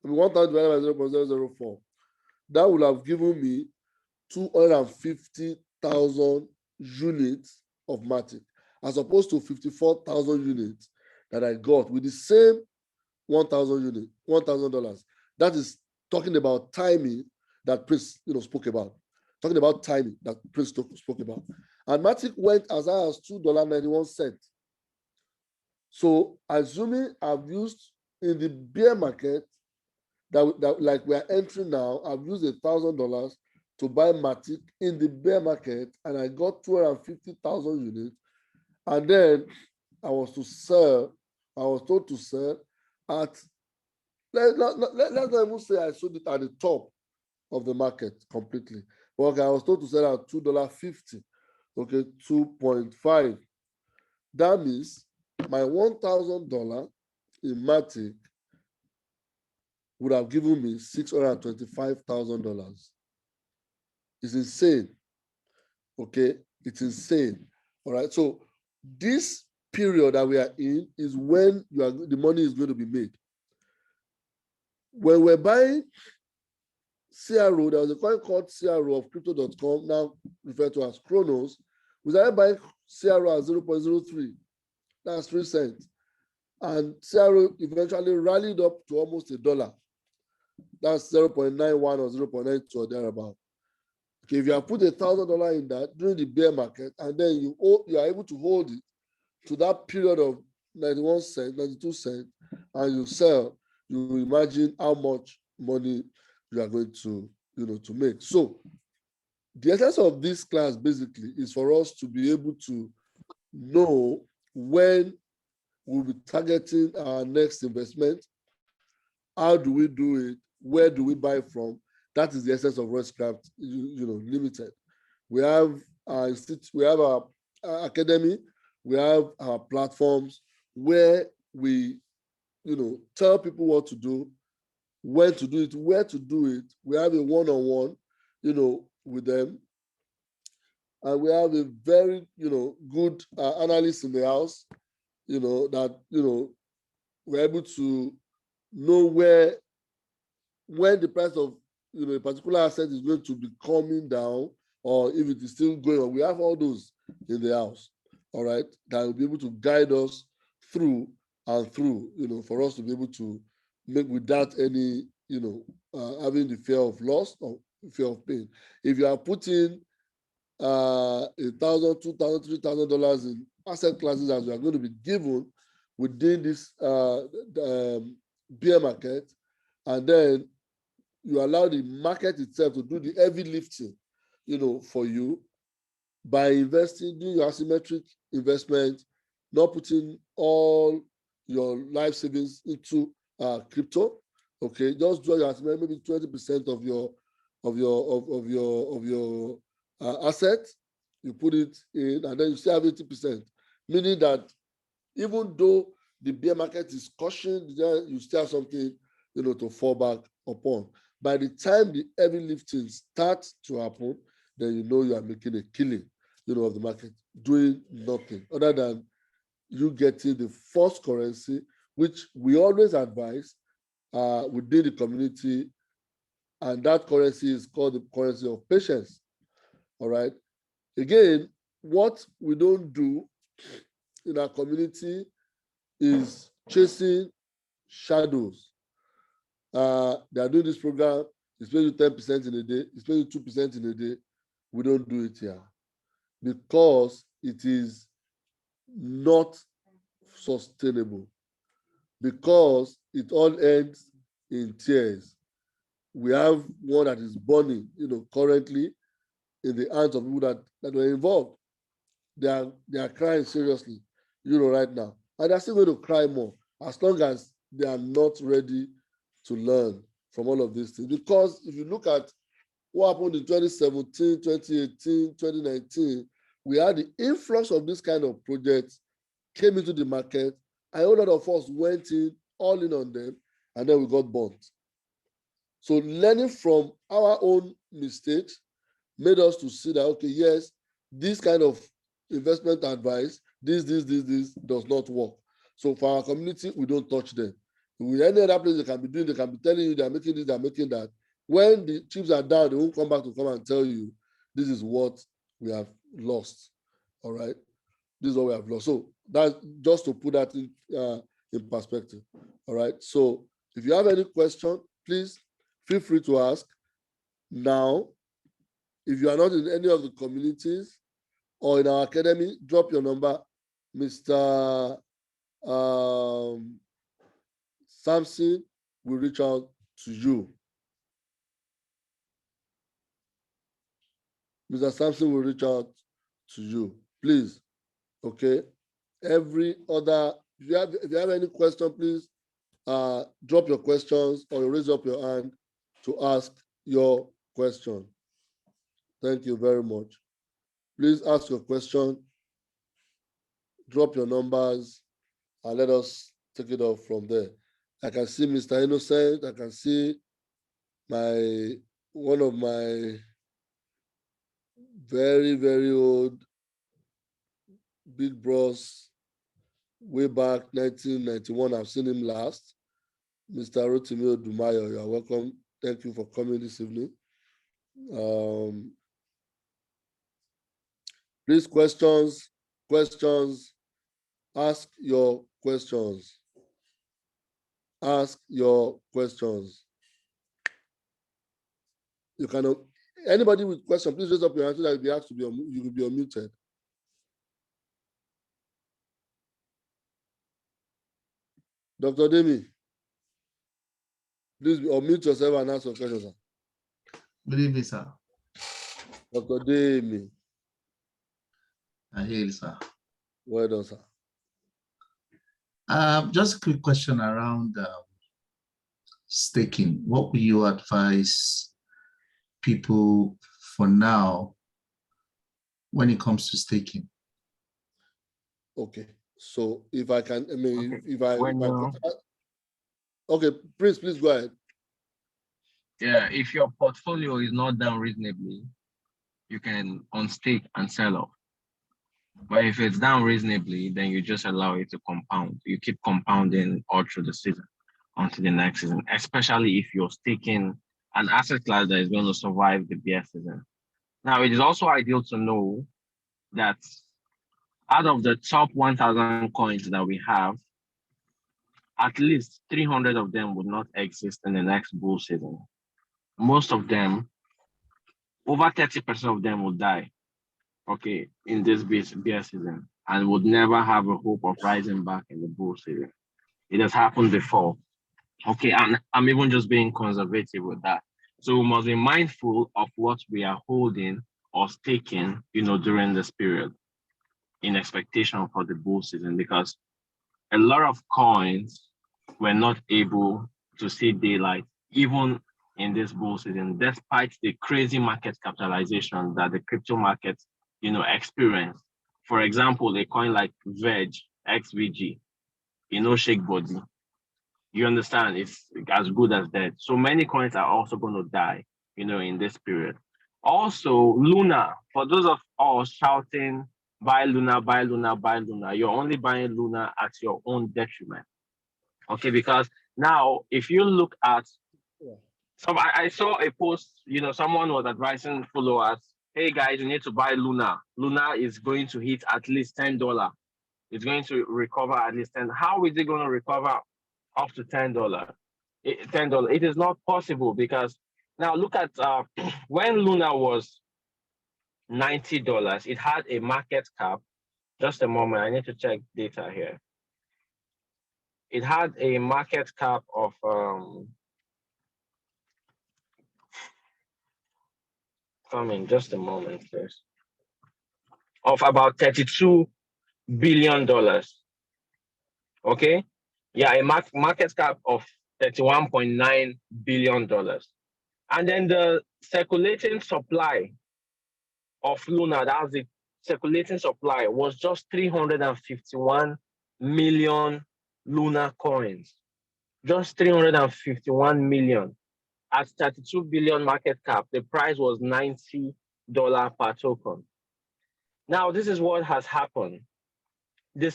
1,000 divided by 0.004. That would have given me 250,000 units of Matic, as opposed to 54,000 units that I got with the same 1,000 units, $1,000. That is talking about timing that Prince spoke about. Talking about timing that Prince spoke about. And Matic went as high as $2.91. So assuming I've used in the bear market that like we are entering now, I've used $1,000 to buy Matic in the bear market, and I got 250,000 units. And then I was told to sell at, let's not even say I sold it at the top of the market completely. But okay, I was told to sell at $2.50. Okay, 2.5. That means my $1,000 in Matic would have given me $625,000. It's insane. Okay, it's insane. All right. So this period that we are in is when the money is going to be made. When we're buying CRO, there was a coin called CRO of crypto.com, now referred to as Chronos. We started buying CRO at 0.03. That's 3 cents. And CRO eventually rallied up to almost $1. That's 0.91 or 0.92 or thereabout. Okay, if you have put $1,000 in that during the bear market, and then you are able to hold it to that period of 91 cents, 92 cents, and you sell, you imagine how much money you are going to, to make. So the essence of this class basically is for us to be able to know when we'll be targeting our next investment. How do we do it? Where do we buy from? That is the essence of Restcraft, Limited. We have our academy, we have our platforms where we, tell people what to do, when to do it, where to do it. We have a one-on-one, with them. And we have a very, good analyst in the house, that, we're able to know when the price of, a particular asset is going to be coming down, or if it is still going on. We have all those in the house, all right, that will be able to guide us through and through, for us to be able to make without any, having the fear of loss or fear of pain. If you are putting $1,000, $2,000, $3,000 in asset classes as we are going to be given within this bear market, and then you allow the market itself to do the heavy lifting, for you by investing, doing your asymmetric investment, not putting all your life savings into crypto. Okay, just draw your maybe 20% of your assets. You put it in, and then you still have 80%, meaning that even though the bear market is cautioned, you still have something, to fall back upon. By the time the heavy lifting starts to happen, then you are making a killing, of the market, doing nothing other than you getting the first currency, which we always advise within the community, and that currency is called the currency of patience. All right. Again, what we don't do in our community is chasing shadows. They are doing this program, it's paying you 10% in a day, it's paying you 2% in a day. We don't do it here because it is not sustainable, because it all ends in tears. We have one that is burning, currently in the hands of people that were involved. They are crying seriously, right now. And they're still going to cry more as long as they are not ready to learn from all of these things. Because if you look at what happened in 2017, 2018, 2019, we had the influx of this kind of projects came into the market, and a lot of us went in, all in on them, and then we got burnt. So learning from our own mistakes made us to see that, okay, yes, this kind of investment advice, this does not work. So for our community, we don't touch them. With any other place they can be doing, they can be telling you they're making this, they're making that. When the chips are down, they won't come back to come and tell you, this is what we have lost. All right. This is what we have lost. So that's just to put that in perspective. All right. So if you have any question, please feel free to ask now. If you are not in any of the communities or in our academy, drop your number. Mr. Samson will reach out to you. Mr. Samson will reach out to you. Please. Okay. Every other, if you have any question, please drop your questions or raise up your hand to ask your question. Thank you very much. Please ask your question, drop your numbers, and let us take it off from there. I can see Mr. Innocent. I can see one of my very, very old big bros way back 1991. I've seen him last. Mr. Rotimi Odumayo, you are welcome. Thank you for coming this evening. Please, questions, ask your questions. Ask your questions. You can, anybody with question, please raise up your hand so that you have to be, you will be unmuted. Dr. Demi, please unmute yourself and ask your question, sir. Good evening, sir. Dr. Demi. I hear you, sir. Well done, sir. Just a quick question around staking. What will you advise people for now when it comes to staking? Okay, so if I can, I mean, Okay. Okay, please go ahead. Yeah, if your portfolio is not done reasonably, you can unstake and sell off. But if it's down reasonably, then you just allow it to compound. You keep compounding all through the season until the next season, especially if you're staking an asset class that is going to survive the bear season. Now, it is also ideal to know that out of the top 1,000 coins that we have, at least 300 of them would not exist in the next bull season. Most of them, over 30% of them will die, okay, in this bear season, and would never have a hope of rising back in the bull season. It has happened before, okay, and I'm even just being conservative with that. So we must be mindful of what we are holding or staking, during this period in expectation for the bull season, because a lot of coins were not able to see daylight, even in this bull season, despite the crazy market capitalization that the crypto markets, experienced. For example, a coin like VEG, XVG, shake body. You understand? It's as good as dead. So many coins are also going to die, in this period. Also, Luna, for those of us shouting, buy Luna, buy Luna, buy Luna, you're only buying Luna at your own detriment. Okay, because now if you look at I saw a post, someone was advising followers, hey guys, you need to buy Luna. Luna is going to hit at least $10. It's going to recover at least 10. How is it going to recover up to $10? $10. It is not possible because now look at when Luna was $90, it had a market cap. Just a moment, I need to check data here. It had a market cap of just a moment, please. Of about $32 billion. Okay? Yeah, a market cap of $31.9 billion. And then the circulating supply of Luna, that's the circulating supply, was just 351 million Luna coins. Just 351 million. At 32 billion market cap, the price was $90 per token. Now, this is what has happened. The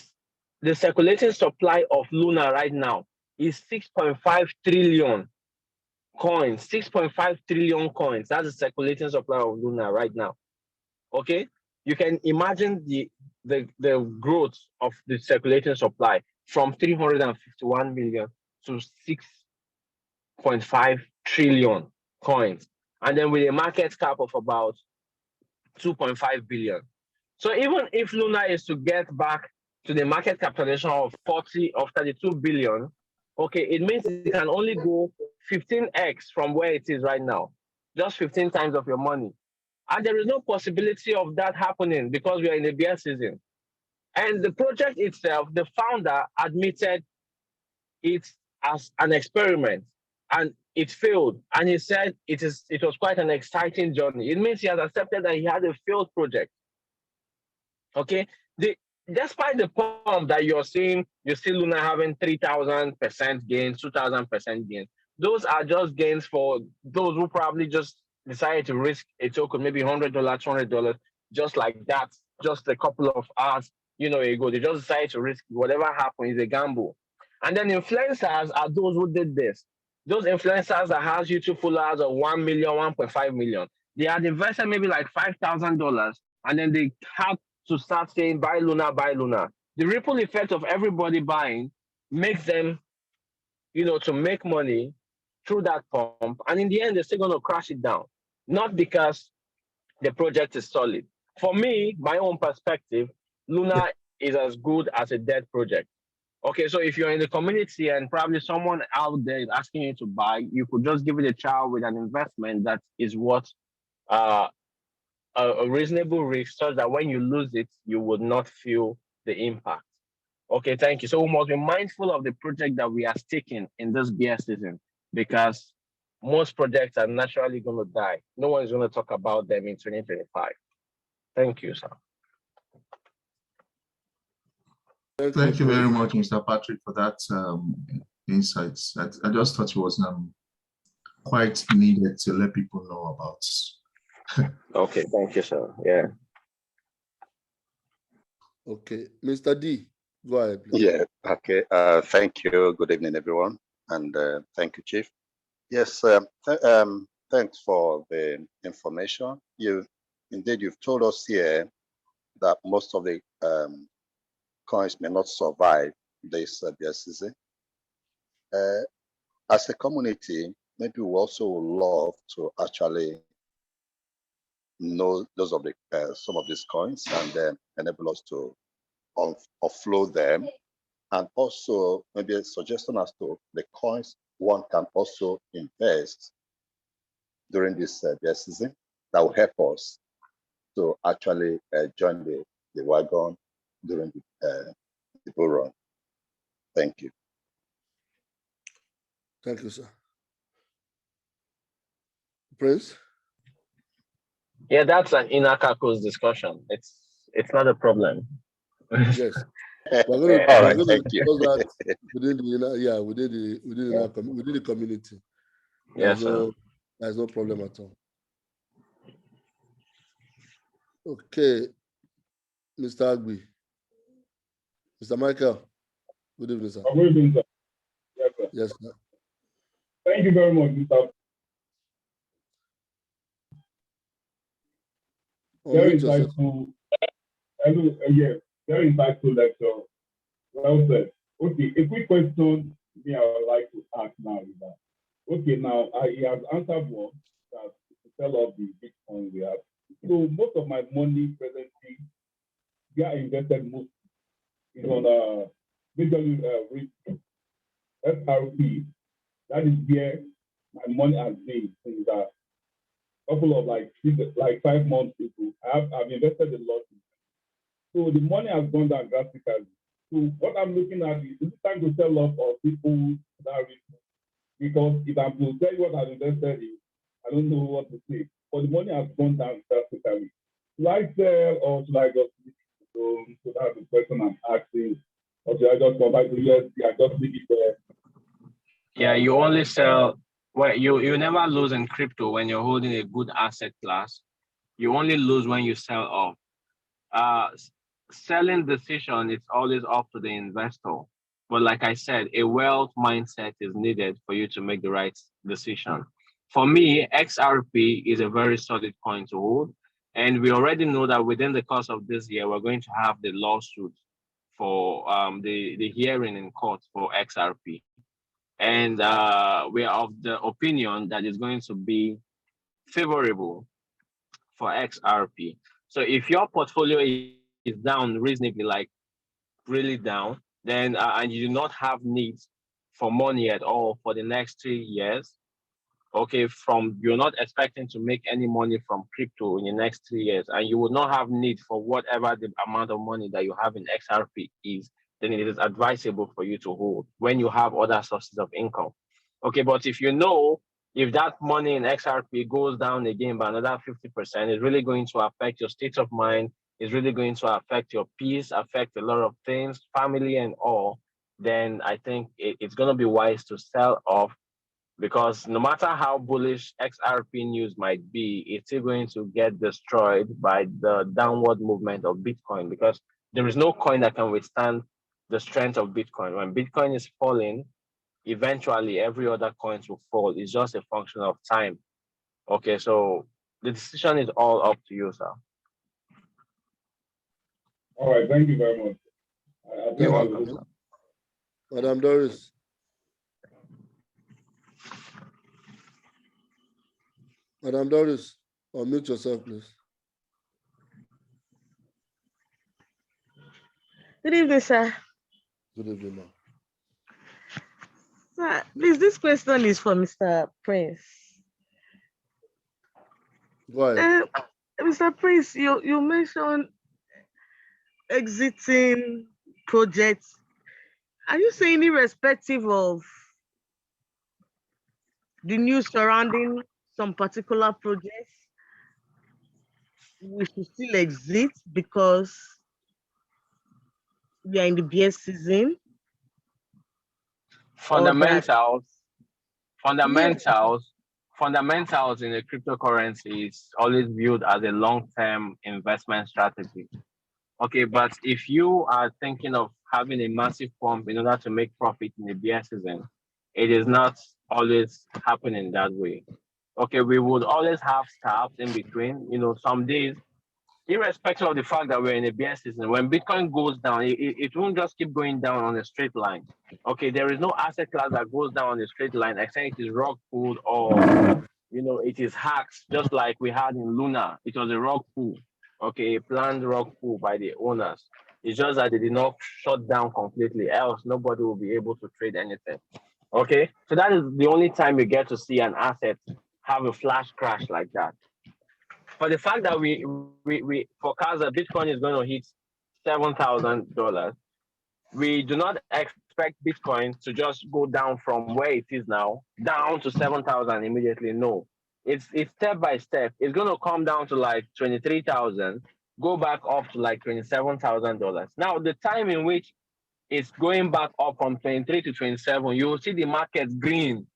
circulating supply of Luna right now is 6.5 trillion coins. 6.5 trillion coins. That's the circulating supply of Luna right now. Okay? You can imagine the growth of the circulating supply from 351 million to 6.5 trillion coins. And then with a market cap of about 2.5 billion. So even if Luna is to get back to the market capitalization of 32 billion, okay, it means it can only go 15x from where it is right now, just 15 times of your money. And there is no possibility of that happening because we are in the bear season. And the project itself, the founder admitted it as an experiment and it failed. And he said it was quite an exciting journey. It means he has accepted that he had a failed project. Okay, despite the pump that you're seeing, you see Luna having 3,000% gains, 2,000% gains. Those are just gains for those who probably just decided to risk a token, maybe $100, $200, just like that, just a couple of hours, ago. They just decided to risk whatever happens is a gamble. And then influencers are those who did this. Those influencers that has YouTube followers of 1 million, 1.5 million. They had invested maybe like $5,000, and then they had to start saying, buy Luna, buy Luna. The ripple effect of everybody buying makes them, to make money through that pump. And in the end, they're still going to crash it down. Not because the project is solid. For me, my own perspective, Luna is as good as a dead project. Okay, so if you're in the community and probably someone out there is asking you to buy, you could just give it a try with an investment that is worth a reasonable risk, such that when you lose it, you would not feel the impact. Okay, thank you. So we must be mindful of the project that we are sticking in this bear season, because most projects are naturally going to die. No one is going to talk about them in 2025. Thank you, sir. Thank you very much, Mr. Patrick, for that insights. I just thought it was quite needed to let people know about. Okay, thank you, sir. Yeah. Okay, Mr. D, go ahead, please. Yeah, okay. Thank you. Good evening, everyone. And thank you, Chief. Yes, thanks for the information. You've told us here that most of the coins may not survive this bear season. As a community, maybe we also would love to actually know those of the some of these coins and enable us to offload them, and also maybe a suggestion as to the coins one can also invest during this bear season that will help us to actually join the wagon during the bull run. Thank you. Thank you, sir. Prince? Yeah, that's an inner caucus discussion. It's not a problem. Yes. We're going All to right, thank you. discuss that within the community. Yes, sir. There's no problem at all. Okay, Mr. Agbi. Mr. Michael, good evening, sir. Good evening, sir. Yes, sir. Yes, sir. Thank you very much, Mr. Very insightful. Yes, very insightful lecture. Well said. Okay, a quick question me I would like to ask now is that, okay, now he has answered one that to sell off the Bitcoin we have. So most of my money presently, they are invested most is on majorly SRP. That is where my money has been since a couple of like 5 months ago. I've invested a lot. So the money has gone down drastically. So what I'm looking at is it time to sell off of people that risk? Because if I'm to tell you what I've invested in, I don't know what to say. But the money has gone down drastically. Should I sell or should I just leave it? So that's the question I'm asking. Or should I just go back to USD and just leave it there? Yeah, you only sell. Well, you never lose in crypto when you're holding a good asset class. You only lose when you sell off. Selling decision is always up to the investor. But like I said, a wealth mindset is needed for you to make the right decision. For me, XRP is a very solid coin to hold. And we already know that within the course of this year, we're going to have the lawsuit for the hearing in court for XRP. And we are of the opinion that it's going to be favorable for XRP. So if your portfolio is down reasonably, like really down, then and you do not have needs for money at all for the next 3 years, okay, you're not expecting to make any money from crypto in the next 3 years, and you would not have need for whatever the amount of money that you have in XRP is, then it is advisable for you to hold when you have other sources of income. Okay, but if that money in XRP goes down again by another 50%, it's really going to affect your state of mind. It's really going to affect your peace, affect a lot of things, family and all. Then I think it's going to be wise to sell off, because no matter how bullish XRP news might be, it's still going to get destroyed by the downward movement of Bitcoin, because there is no coin that can withstand the strength of Bitcoin. When Bitcoin is falling, eventually every other coin will fall. It's just a function of time. Okay, so the decision is all up to you, sir. All right, thank you very much. You're welcome, sir. Madam Doris. Madam Doris, unmute yourself, please. Good evening, sir. Good evening, ma'am. Sir, please, this question is for Mr. Prince. Go ahead. Mr. Prince, you mentioned exiting projects. Are you saying irrespective of the news surrounding some particular projects, we should still exit because we are in the bear season? Fundamentals in the cryptocurrency is always viewed as a long-term investment strategy. Okay, but if you are thinking of having a massive pump in order to make profit in the bear season, it is not always happening that way. Okay, we would always have stops in between. Some days, irrespective of the fact that we're in a bear season, when Bitcoin goes down, it won't just keep going down on a straight line. Okay, there is no asset class that goes down on a straight line, except it is rock pool or it is hacks, just like we had in Luna. It was a rock pool, okay, a planned rock pool by the owners. It's just that they did not shut down completely, else nobody will be able to trade anything. Okay, so that is the only time you get to see an asset have a flash crash like that. For the fact that we forecast that Bitcoin is going to hit $7,000, we do not expect expect Bitcoin to just go down from where it is now down to 7,000 immediately. No, it's step by step. It's going to come down to like 23,000, go back up to like $27,000. Now, the time in which it's going back up from 23 to 27, you will see the market green.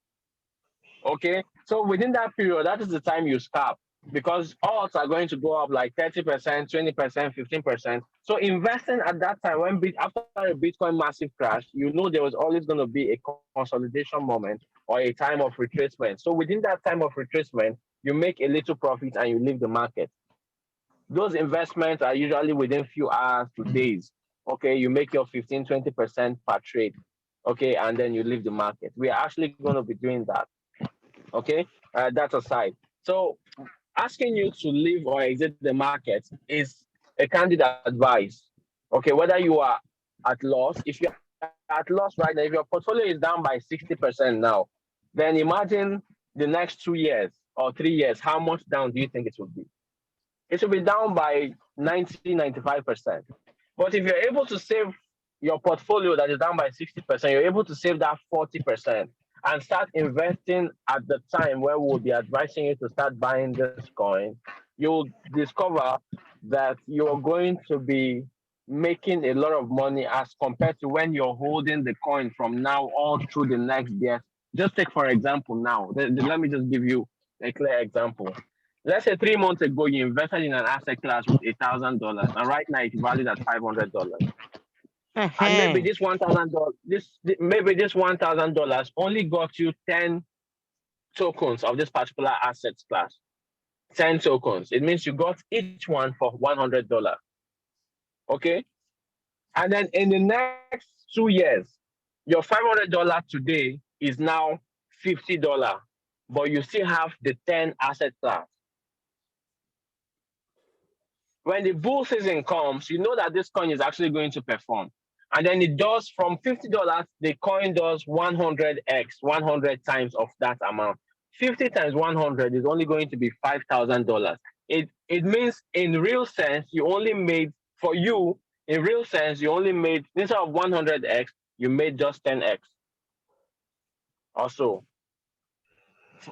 Okay, so within that period, that is the time you scalp, because odds are going to go up like 30%, 20%, 15%. So investing at that time, after a Bitcoin massive crash, you know there was always going to be a consolidation moment or a time of retracement. So within that time of retracement, you make a little profit and you leave the market. Those investments are usually within few hours to days. Okay, you make your 15, 20% per trade. Okay, and then you leave the market. We are actually going to be doing that. Okay, that aside. So asking you to leave or exit the market is a candid advice. Okay, whether you are at loss, if you're at loss right now, if your portfolio is down by 60% now, then imagine the next 2 years or 3 years, how much down do you think it will be? It will be down by 90, 95%. But if you're able to save your portfolio that is down by 60%, you're able to save that 40% and start investing at the time where we'll be advising you to start buying this coin, you'll discover that you're going to be making a lot of money as compared to when you're holding the coin from now all through the next year. Just take, for example, now, let me just give you a clear example. Let's say 3 months ago, you invested in an asset class with $1,000, and right now it's valued at $500. And maybe this $1,000, maybe this $1,000 only got you 10 tokens of this particular asset class. 10 tokens. It means you got each one for $100. Okay? And then in the next 2 years, your $500 today is now $50, but you still have the 10 asset class. When the bull season comes, you know that this coin is actually going to perform. And then it does from $50, the coin does 100x, 100 times of that amount. 50 times 100 is only going to be $5,000. It means in real sense, you only made, for you, in real sense, you only made, instead of 100x, you made just 10x or so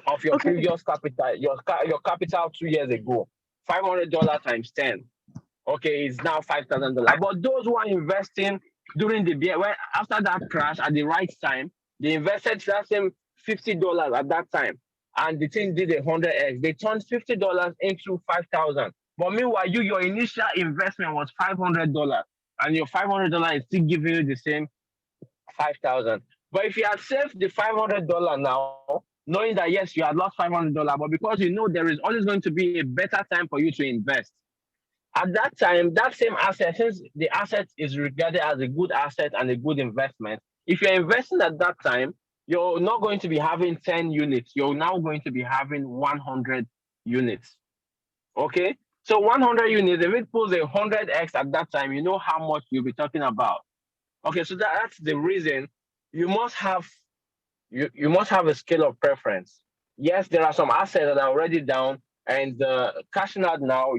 of your previous capital, your capital 2 years ago. $500 times 10. Okay, it's now $5,000. But those who are investing during the year, when after that crash at the right time, they invested that same $50 at that time, and the thing did 100x. They turned $50 into 5,000. But meanwhile, your initial investment was $500, and your $500 is still giving you the same 5,000. But if you had saved the $500 now, knowing that yes, you had lost $500, but because you know there is always going to be a better time for you to invest. At that time, that same asset, since the asset is regarded as a good asset and a good investment, if you're investing at that time, you're not going to be having 10 units. You're now going to be having 100 units. Okay? So 100 units, if it pulls 100x at that time, you know how much you'll be talking about. Okay, so that's the reason you must have you must have a scale of preference. Yes, there are some assets that are already down, and cashing out now,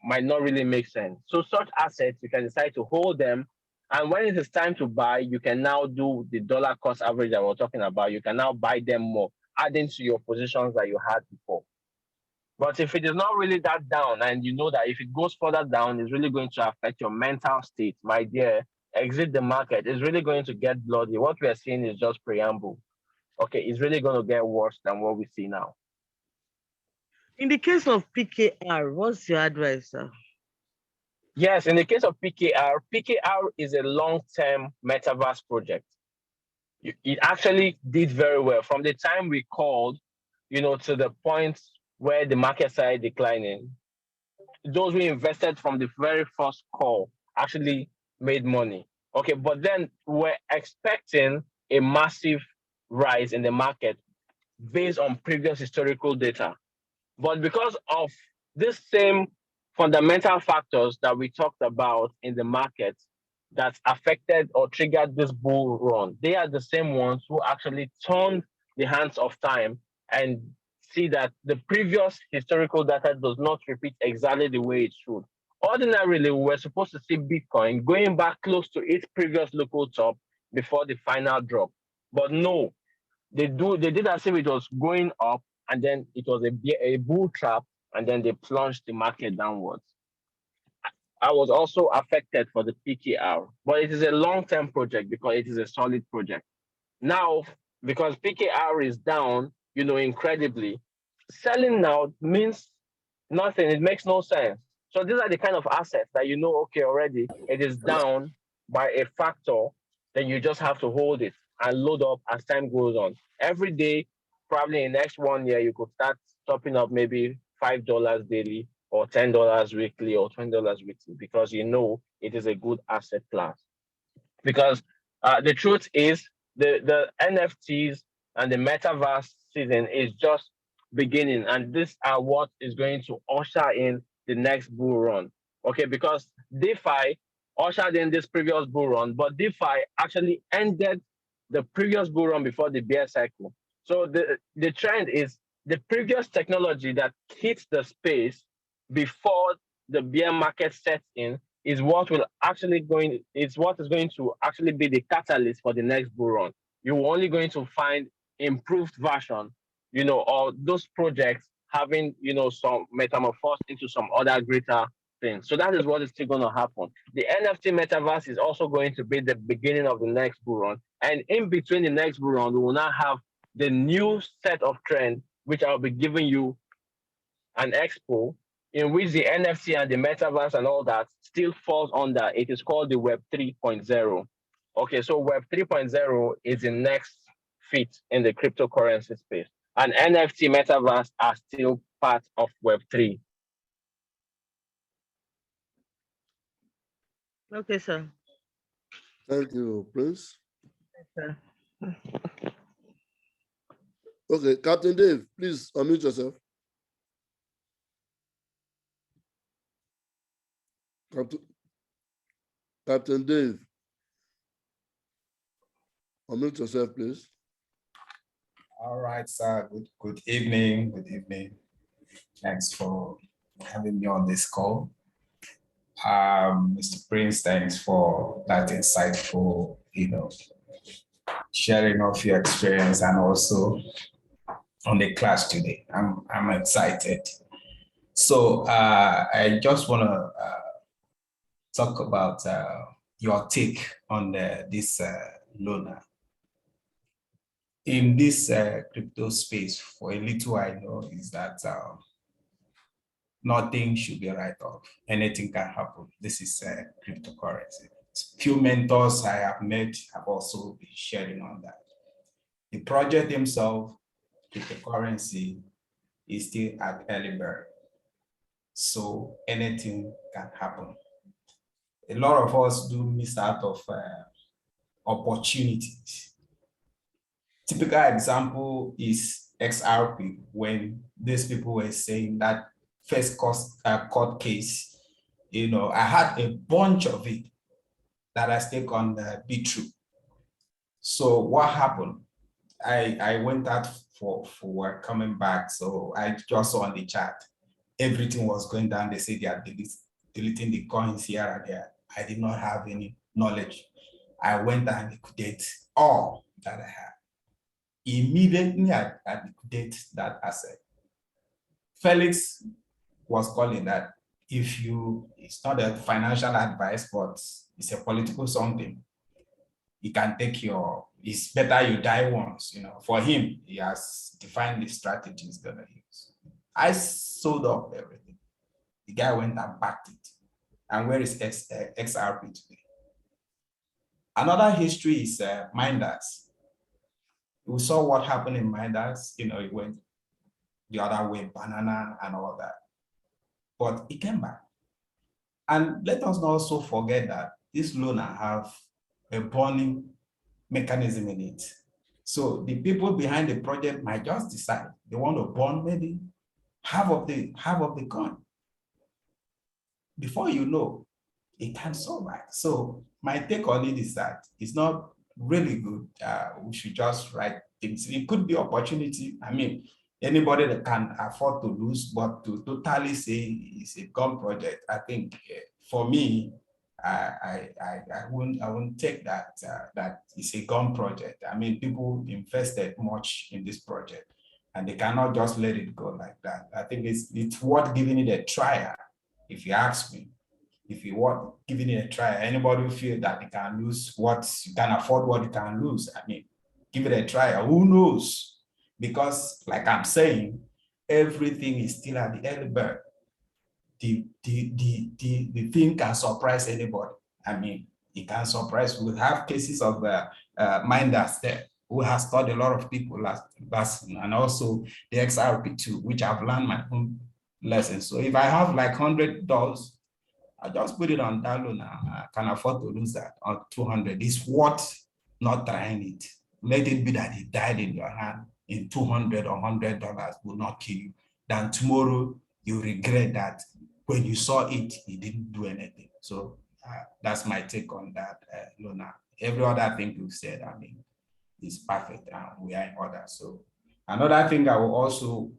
might not really make sense. So such assets, you can decide to hold them, and when it is time to buy, you can now do the dollar cost average that we're talking about. You can now buy them more, adding to your positions that you had before. But if it is not really that down, and you know that if it goes further down, it's really going to affect your mental state, my dear, exit the market. It's really going to get bloody. What we are seeing is just preamble. Okay, it's really going to get worse than what we see now. In the case of PKR, what's your advice, sir? Yes, in the case of PKR, PKR is a long-term metaverse project. It actually did very well from the time we called, to the point where the market started declining. Those who invested from the very first call actually made money. Okay, but then we're expecting a massive rise in the market based on previous historical data. But because of this same fundamental factors that we talked about in the market that affected or triggered this bull run, they are the same ones who actually turned the hands of time and see that the previous historical data does not repeat exactly the way it should. Ordinarily, we were supposed to see Bitcoin going back close to its previous local top before the final drop. But no, they did as if it was going up, and then it was a bull trap, and then they plunged the market downwards. I was also affected for the PKR, but it is a long-term project because it is a solid project. Now, because PKR is down, incredibly, selling now means nothing. It makes no sense. So these are the kind of assets that okay, already it is down by a factor, then you just have to hold it and load up as time goes on. Every day, probably in the next 1 year, you could start topping up maybe $5 daily or $10 weekly or $20 weekly because it is a good asset class. Because the truth is, the NFTs and the metaverse season is just beginning, and these are what is going to usher in the next bull run. Okay, because DeFi ushered in this previous bull run, but DeFi actually ended the previous bull run before the bear cycle. So the trend is the previous technology that hits the space before the bear market sets in is what is going to actually be the catalyst for the next bull run. You're only going to find improved version, or those projects having, some metamorphose into some other greater things. So that is what is still going to happen. The NFT metaverse is also going to be the beginning of the next bull run. And in between the next bull run, we will now have the new set of trends, which I'll be giving you an expo in which the NFT and the metaverse and all that still falls under. It is called the Web 3.0. Okay, so Web 3.0 is the next fit in the cryptocurrency space. And NFT metaverse are still part of Web 3. Okay, sir. Thank you, Prince. Yes, sir. Okay, Captain Dave, please unmute yourself. Captain Dave, unmute yourself, please. All right, sir. Good evening. Good evening. Thanks for having me on this call. Mr. Prince, thanks for that insightful, sharing of your experience and also on the class today. I'm excited. So I just want to talk about your take on this Luna. In this crypto space, for a little I know is that nothing should be right off. Anything can happen. This is cryptocurrency. Few mentors I have met have also been sharing on that. The project himself, cryptocurrency, is still at early bird. So anything can happen. A lot of us do miss out of opportunities. Typical example is XRP, when these people were saying that first court case, I had a bunch of it that I stake on the B-True. So what happened? I went out for work, coming back, so I just saw on the chat, everything was going down. They said they are deleting the coins here and there. I did not have any knowledge. I went and liquidated all that I had. Immediately, I liquidated that asset. Felix was calling that it's not a financial advice, but it's a political something. You can take it's better you die once, For him, he has defined the strategy he's gonna use. I sold up everything. The guy went and backed it. And where is XRP today? Another history is Minders. We saw what happened in Minders, it went the other way, banana and all that. But it came back. And let us not also forget that this Luna have a burning mechanism in it. So the people behind the project might just decide they want to burn maybe half of the coin. Before you know, it can survive. So my take on it is that it's not really good. We should just write things. It could be opportunity. I mean, anybody that can afford to lose, but to totally say it's a gun project, I think for me, I wouldn't take that that it's a gone project. I mean, people invested much in this project, and they cannot just let it go like that. I think it's worth giving it a try, if you ask me. If you want giving it a try, anybody who feel that they can lose what you can afford, what you can lose, I mean, give it a try. Who knows? Because, like I'm saying, everything is still at the early bird. The thing can surprise anybody. I mean, it can surprise. We have cases of minders there who has taught a lot of people last and also the XRP2, which I've learned my own lessons. So if I have like $100, I just put it on that loan. I can afford to lose that, or 200. It's worth not trying it. Let it be that it died in your hand in $200 or $100 will not kill you. Then tomorrow you regret that when you saw it, it didn't do anything. So that's my take on that, Luna. Every other thing you said, I mean, is perfect, and we are in order. So another thing I will also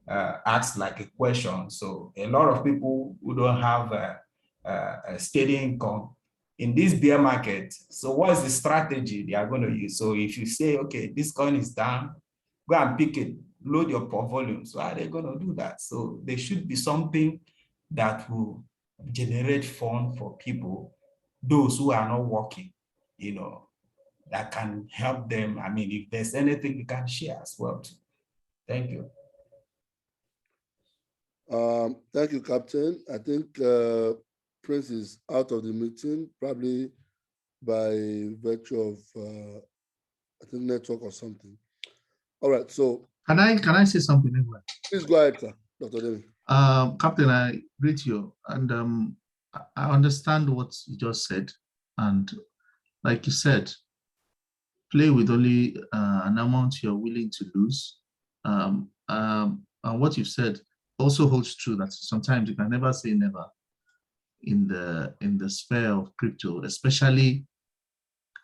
ask like a question. So a lot of people who don't have a steady income in this bear market, so what's the strategy they are going to use? So if you say, okay, this coin is down, go and pick it, load your portfolio. So how are they going to do that? So there should be something that will generate fund for people, those who are not working, you know, that can help them. I mean, if there's anything you can share as well too. Thank you. Thank you, Captain. I think Prince is out of the meeting, probably by virtue of I think network or something. All right, so can I say something anyway? Please go ahead, sir, Dr. David. Captain, I greet you, and I understand what you just said, and like you said, play with only an amount you're willing to lose. And what you've said also holds true, that sometimes you can never say never in the sphere of crypto, especially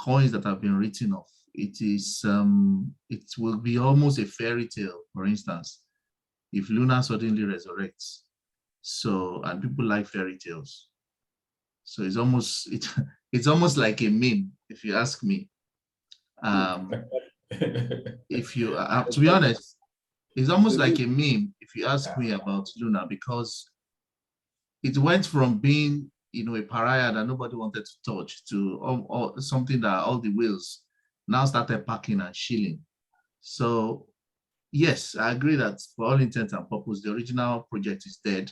coins that have been written off. It is it will be almost a fairy tale, for instance, if Luna suddenly resurrects. So, and people like fairy tales. So it's almost like a meme, if you ask me. If you to be honest, it's almost like a meme if you ask me about Luna, because it went from being, you know, a pariah that nobody wanted to touch to something that all the whales now started packing and shilling. So yes, I agree that for all intents and purposes, the original project is dead.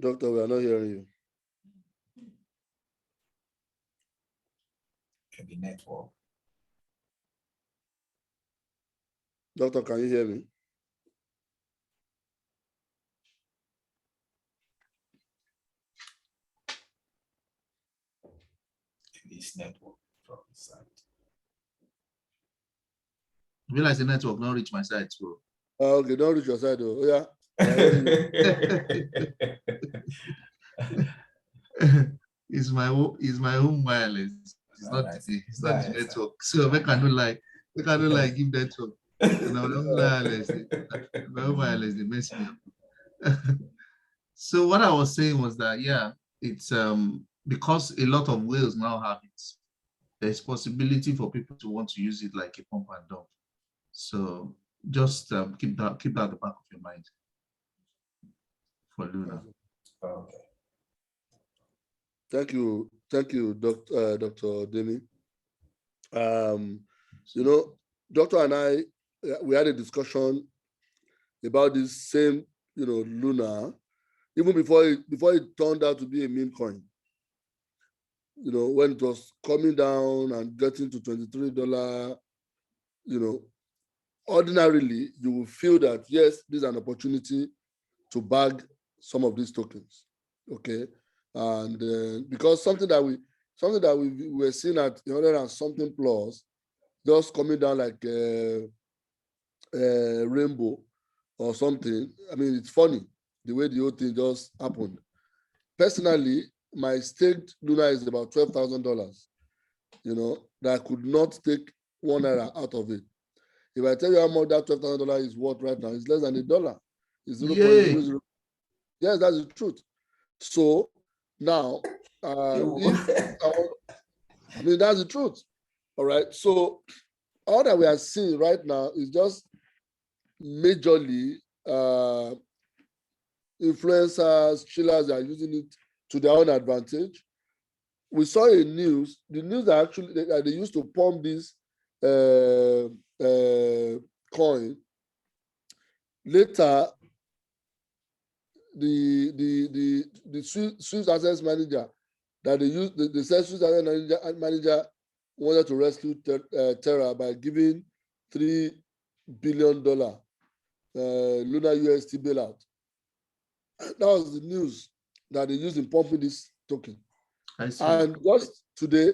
Doctor, we are not hearing you. Can be network. Doctor, can you hear me? This network from the side. I realize the network not reach my side too. Okay, don't reach your side though. Oh, yeah. It's my own wireless. It's not it's not the network. So we can do like give network. My own wireless. My own wireless, they mess me up. So what I was saying was that, yeah, it's because a lot of whales now have it, there's possibility for people to want to use it like a pump and dump. So just keep that at the back of your mind for Luna. Okay. Thank you, Dr. Demi. You know, Doctor and I, we had a discussion about this same, you know, Luna, even before it turned out to be a meme coin. You know, when it was coming down and getting to $23, you know, ordinarily you will feel that yes, this is an opportunity to bag some of these tokens. Okay, and because something that we were seeing at 100 and something plus, just coming down like a rainbow or something. I mean, it's funny the way the whole thing just happened. Personally, my staked Luna is about $12,000. You know, that I could not take 1 naira out of it. If I tell you how much that $12,000 is worth right now, it's less than $1. It's Yay. 0.00. Yes, that's the truth. So now, I mean, that's the truth. All right. So all that we are seeing right now is just majorly influencers, chillers are using it to their own advantage. We saw a news, the news that actually they used to pump this coin. Later, the Swiss assets manager that they used, the Swiss assets manager wanted to rescue Terra by giving $3 billion Luna UST bailout. That was the news that they used in pumping this token. I see. And just today,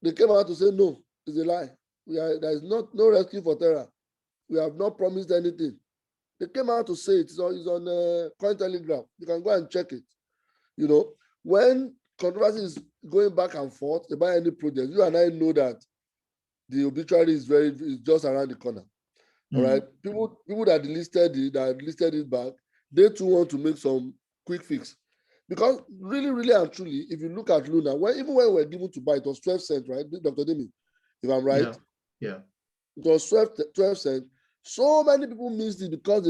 they came out to say, no, it's a lie. There is no rescue for Terra. We have not promised anything. They came out to say it. It's on Cointelegraph. You can go and check it. You know, when controversy is going back and forth about any project, you and I know that the obituary is just around the corner. All right. People that listed it back, they too want to make some quick fix. Because really, really and truly, if you look at Luna, even when we were given to buy, it was 12 cents, right, Dr. Demi? If I'm right? Yeah. It was 12 cents. So many people missed it because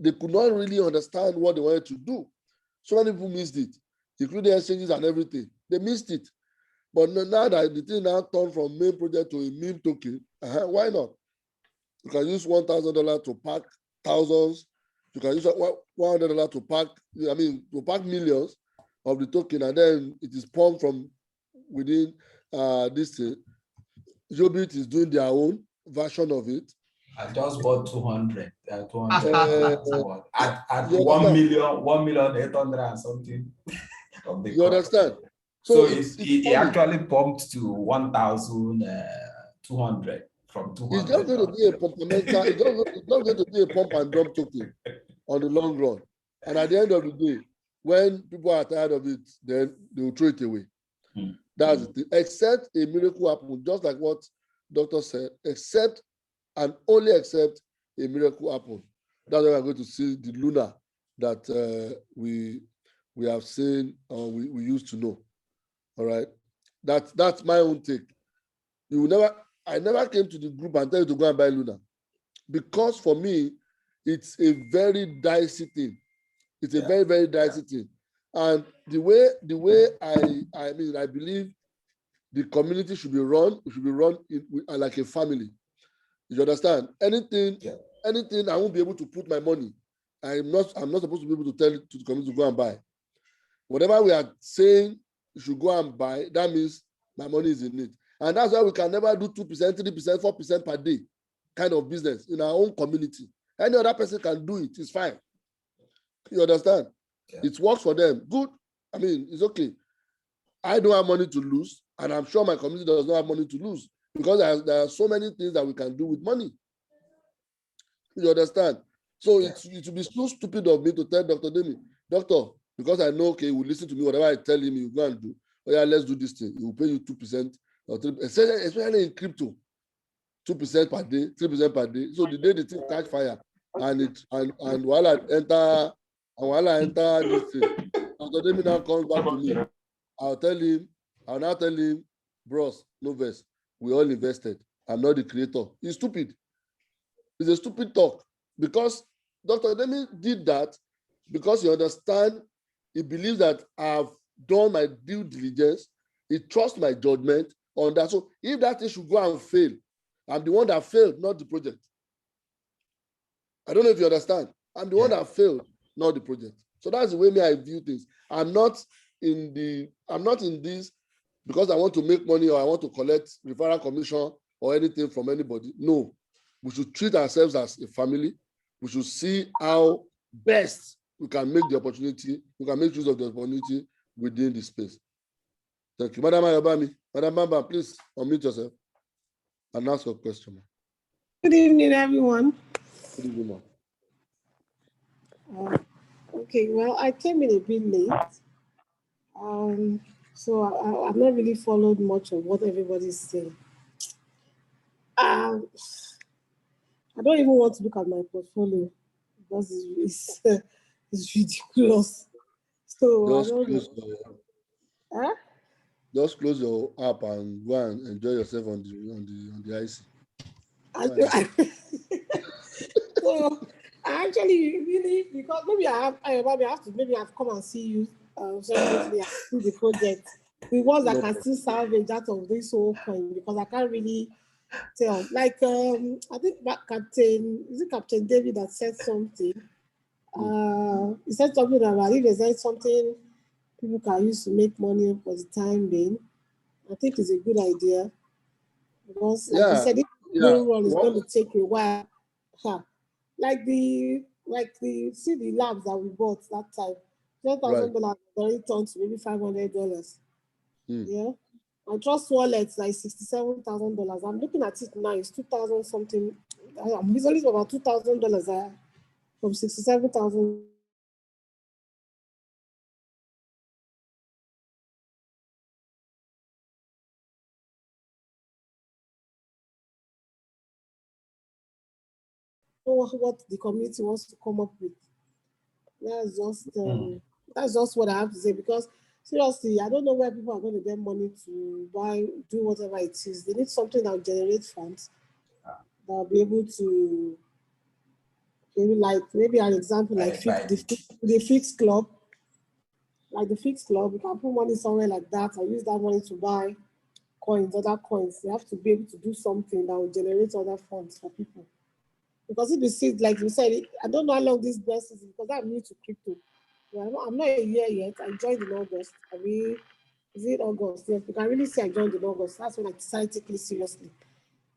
they could not really understand what they wanted to do. So many people missed it, including exchanges and everything. They missed it. But now that the thing now turned from main project to a meme token, why not? You can use $1,000 to pack thousands. You can use $100 to pack millions of the token, and then it is pumped from within this thing. Jobit is doing their own version of it. I just bought 200. At you 1,800,000 and something. Of the You understand? So it actually pumped to 1,200 from 200. It's just going to be a pumpamental. It's not going to be a pump and dump token on the long run. And at the end of the day, when people are tired of it, then they will throw it away. That's it. Except a miracle happens, just like what Doctor said, except and only except a miracle happen. That's why we're going to see the Luna that we have seen or we used to know. All right. That's my own take. I never came to the group and tell you to go and buy Luna. Because for me, it's a very dicey thing. It's a very, very dicey thing. And the way I believe the community should be run like a family. You understand? Anything I won't be able to put my money. I'm not supposed to be able to tell it to the community to go and buy. Whatever we are saying you should go and buy, that means my money is in it. And that's why we can never do 2%, 3%, 4% per day kind of business in our own community. Any other person can do it. It's fine. You understand? Yeah. It works for them. Good. I mean, it's okay. I don't have money to lose, and I'm sure my community does not have money to lose because there are so many things that we can do with money. You understand? So it would be so stupid of me to tell Dr. Demi, doctor, because I know, okay, he will listen to me, whatever I tell him, he will go and do. Oh yeah, let's do this thing. He will pay you 2% or 3%, especially in crypto. 2% per day, 3% per day. So the day the thing catch fire and while I enter this thing, Dr. Demi now comes back to me. I'll now tell him, bros, no verse. We all invested. I'm not the creator. He's stupid. It's a stupid talk because Dr. Demi did that because he understands, he believes that I've done my due diligence. He trusts my judgment on that. So if that thing should go and fail, I'm the one that failed, not the project. I don't know if you understand. I'm the one that failed, not the project. So that's the way I view things. I'm not in this because I want to make money or I want to collect referral commission or anything from anybody. No. We should treat ourselves as a family. We should see how best we can make the opportunity, we can make use of the opportunity within the space. Thank you. Madam Ayobami. Madam Bamba, please unmute yourself and ask your question. Good evening, everyone. Good evening, okay, well, I came in a bit late. So I've not really followed much of what everybody's saying. Um, I don't even want to look at my portfolio because it's ridiculous. So I Just don't know. close your, Huh? just close your app and go and enjoy yourself on the IC. I, Why not? so I actually really, because maybe I have to, maybe I've come and see you separately and see the project. The ones that No can problem. still salvage out of this whole coin, because I can't really tell. Like I think Captain David that said something. He said something about if there's something people can use to make money for the time being. I think it's a good idea because, like you Yeah, said, if yeah. going run is What? going to take a while. Huh. Like the see the labs that we bought that time, Right. $10,000 already turned to maybe $500. Hmm. Yeah. My trust wallet's like $67,000. I'm looking at it now, it's 2,000 something. I'm usually about $2,000 from 67,000. What the community wants to come up with. That's just that's just what I have to say, because seriously, I don't know where people are going to get money to buy, do whatever it is. They need something that will generate funds that will be able to, maybe like maybe an example like the fixed club, like the fixed club. You can put money somewhere like that and use that money to buy coins, other coins. You have to be able to do something that will generate other funds for people. Because if you see, like you said, I don't know how long this best is because I'm new to crypto. Well, I'm not a year yet. I joined in August. Is it August? Yes, you can really say I joined in August. That's when I decided to take it seriously.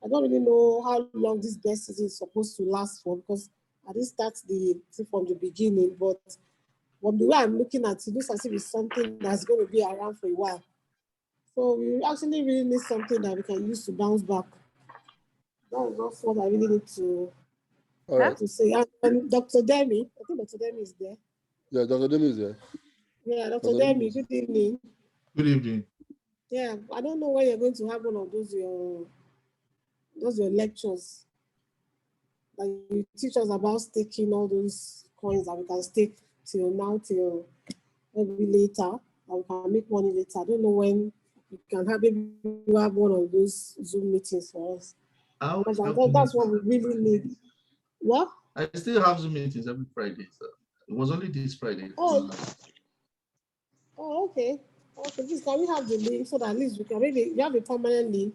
I don't really know how long this best season is supposed to last for because I didn't start from the beginning. But from the way I'm looking at it, it looks as if it's something that's going to be around for a while. So we actually really need something that we can use to bounce back. That's what I really need All right. to say. And Dr. Demi, I think Dr. Demi is there. Yeah, Dr. Demi is there. Yeah, Dr. Dr. Demi Demi, is good evening. Good evening. Yeah, I don't know when you're going to have one of those your lectures. Like you teach us about staking all those coins that we can stake till maybe later, and we can make money later. I don't know when you can have, maybe you have one of those Zoom meetings for us. I always Because I have thought Zoom that's what meetings. we really need. What? I still have Zoom meetings every Friday. So it was only this Friday. Oh, okay. Okay, please can we have the link so that at least we can, maybe you have a permanent link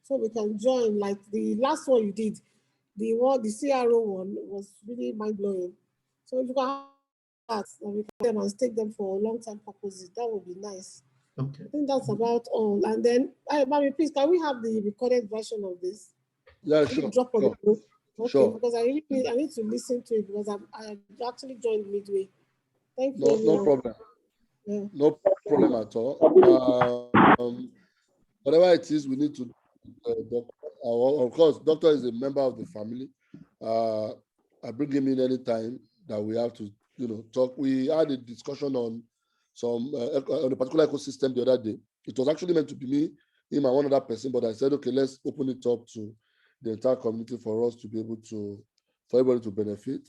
so we can join, like the last one you did, the CRO one was really mind blowing. So if you can have that, and we can them and stake them for long term purposes, that would be nice. Okay. I think that's about all. And then, Mami, please, can we have the recorded version of this? Yeah, Can you sure. drop on the group? Okay, Sure. because I need to listen to it because I actually joined midway. Thank you, No everyone. problem. Yeah. No problem at all. Whatever it is, we need to. Of course, doctor is a member of the family. I bring him in anytime that we have to, talk. We had a discussion on on a particular ecosystem the other day. It was actually meant to be me, him, and one other person, but I said, okay, let's open it up to the entire community for us to be able for everybody to benefit.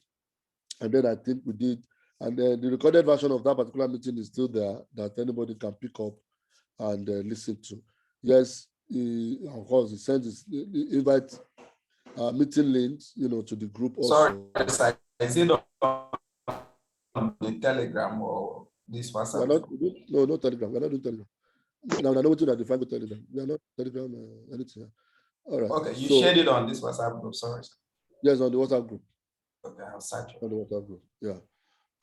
And then I think we did. And then the recorded version of that particular meeting is still there that anybody can pick up and listen to. Yes, of course, he sent his invite meeting links, to the group Sorry, also. is it on the Telegram or this We're WhatsApp? not, no Telegram. We're not doing Telegram. Now, I know what to define with Telegram. We are not Telegram anything. All right. Okay, you So, shared it on this WhatsApp group. Sorry. yes, on the WhatsApp group. Okay, I'll search it. On the WhatsApp group. Yeah.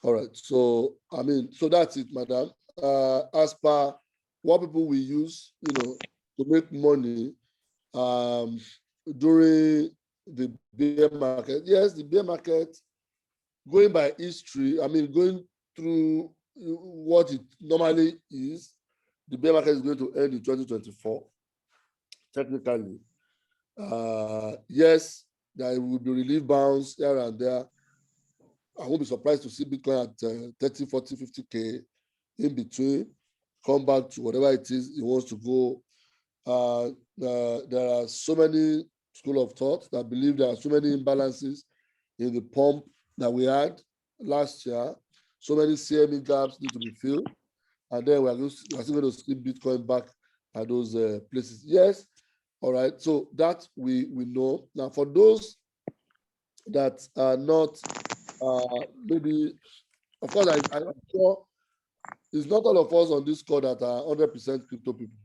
All right. So, so that's it, madam. As per what people will use, to make money during the bear market. Yes, the bear market, going by history, going through what it normally is, the bear market is going to end in 2024, technically. Yes, there will be relief bounce here and there. I won't be surprised to see Bitcoin at 30, 40, 50K in between, come back to whatever it is it wants to go. There are so many school of thought that believe there are so many imbalances in the pump that we had last year. So many CME gaps need to be filled. And then we're still going to see Bitcoin back at those places. Yes. All right. So that we know. Now, for those that are not maybe, of course, I'm sure it's not all of us on this call that are 100% crypto people.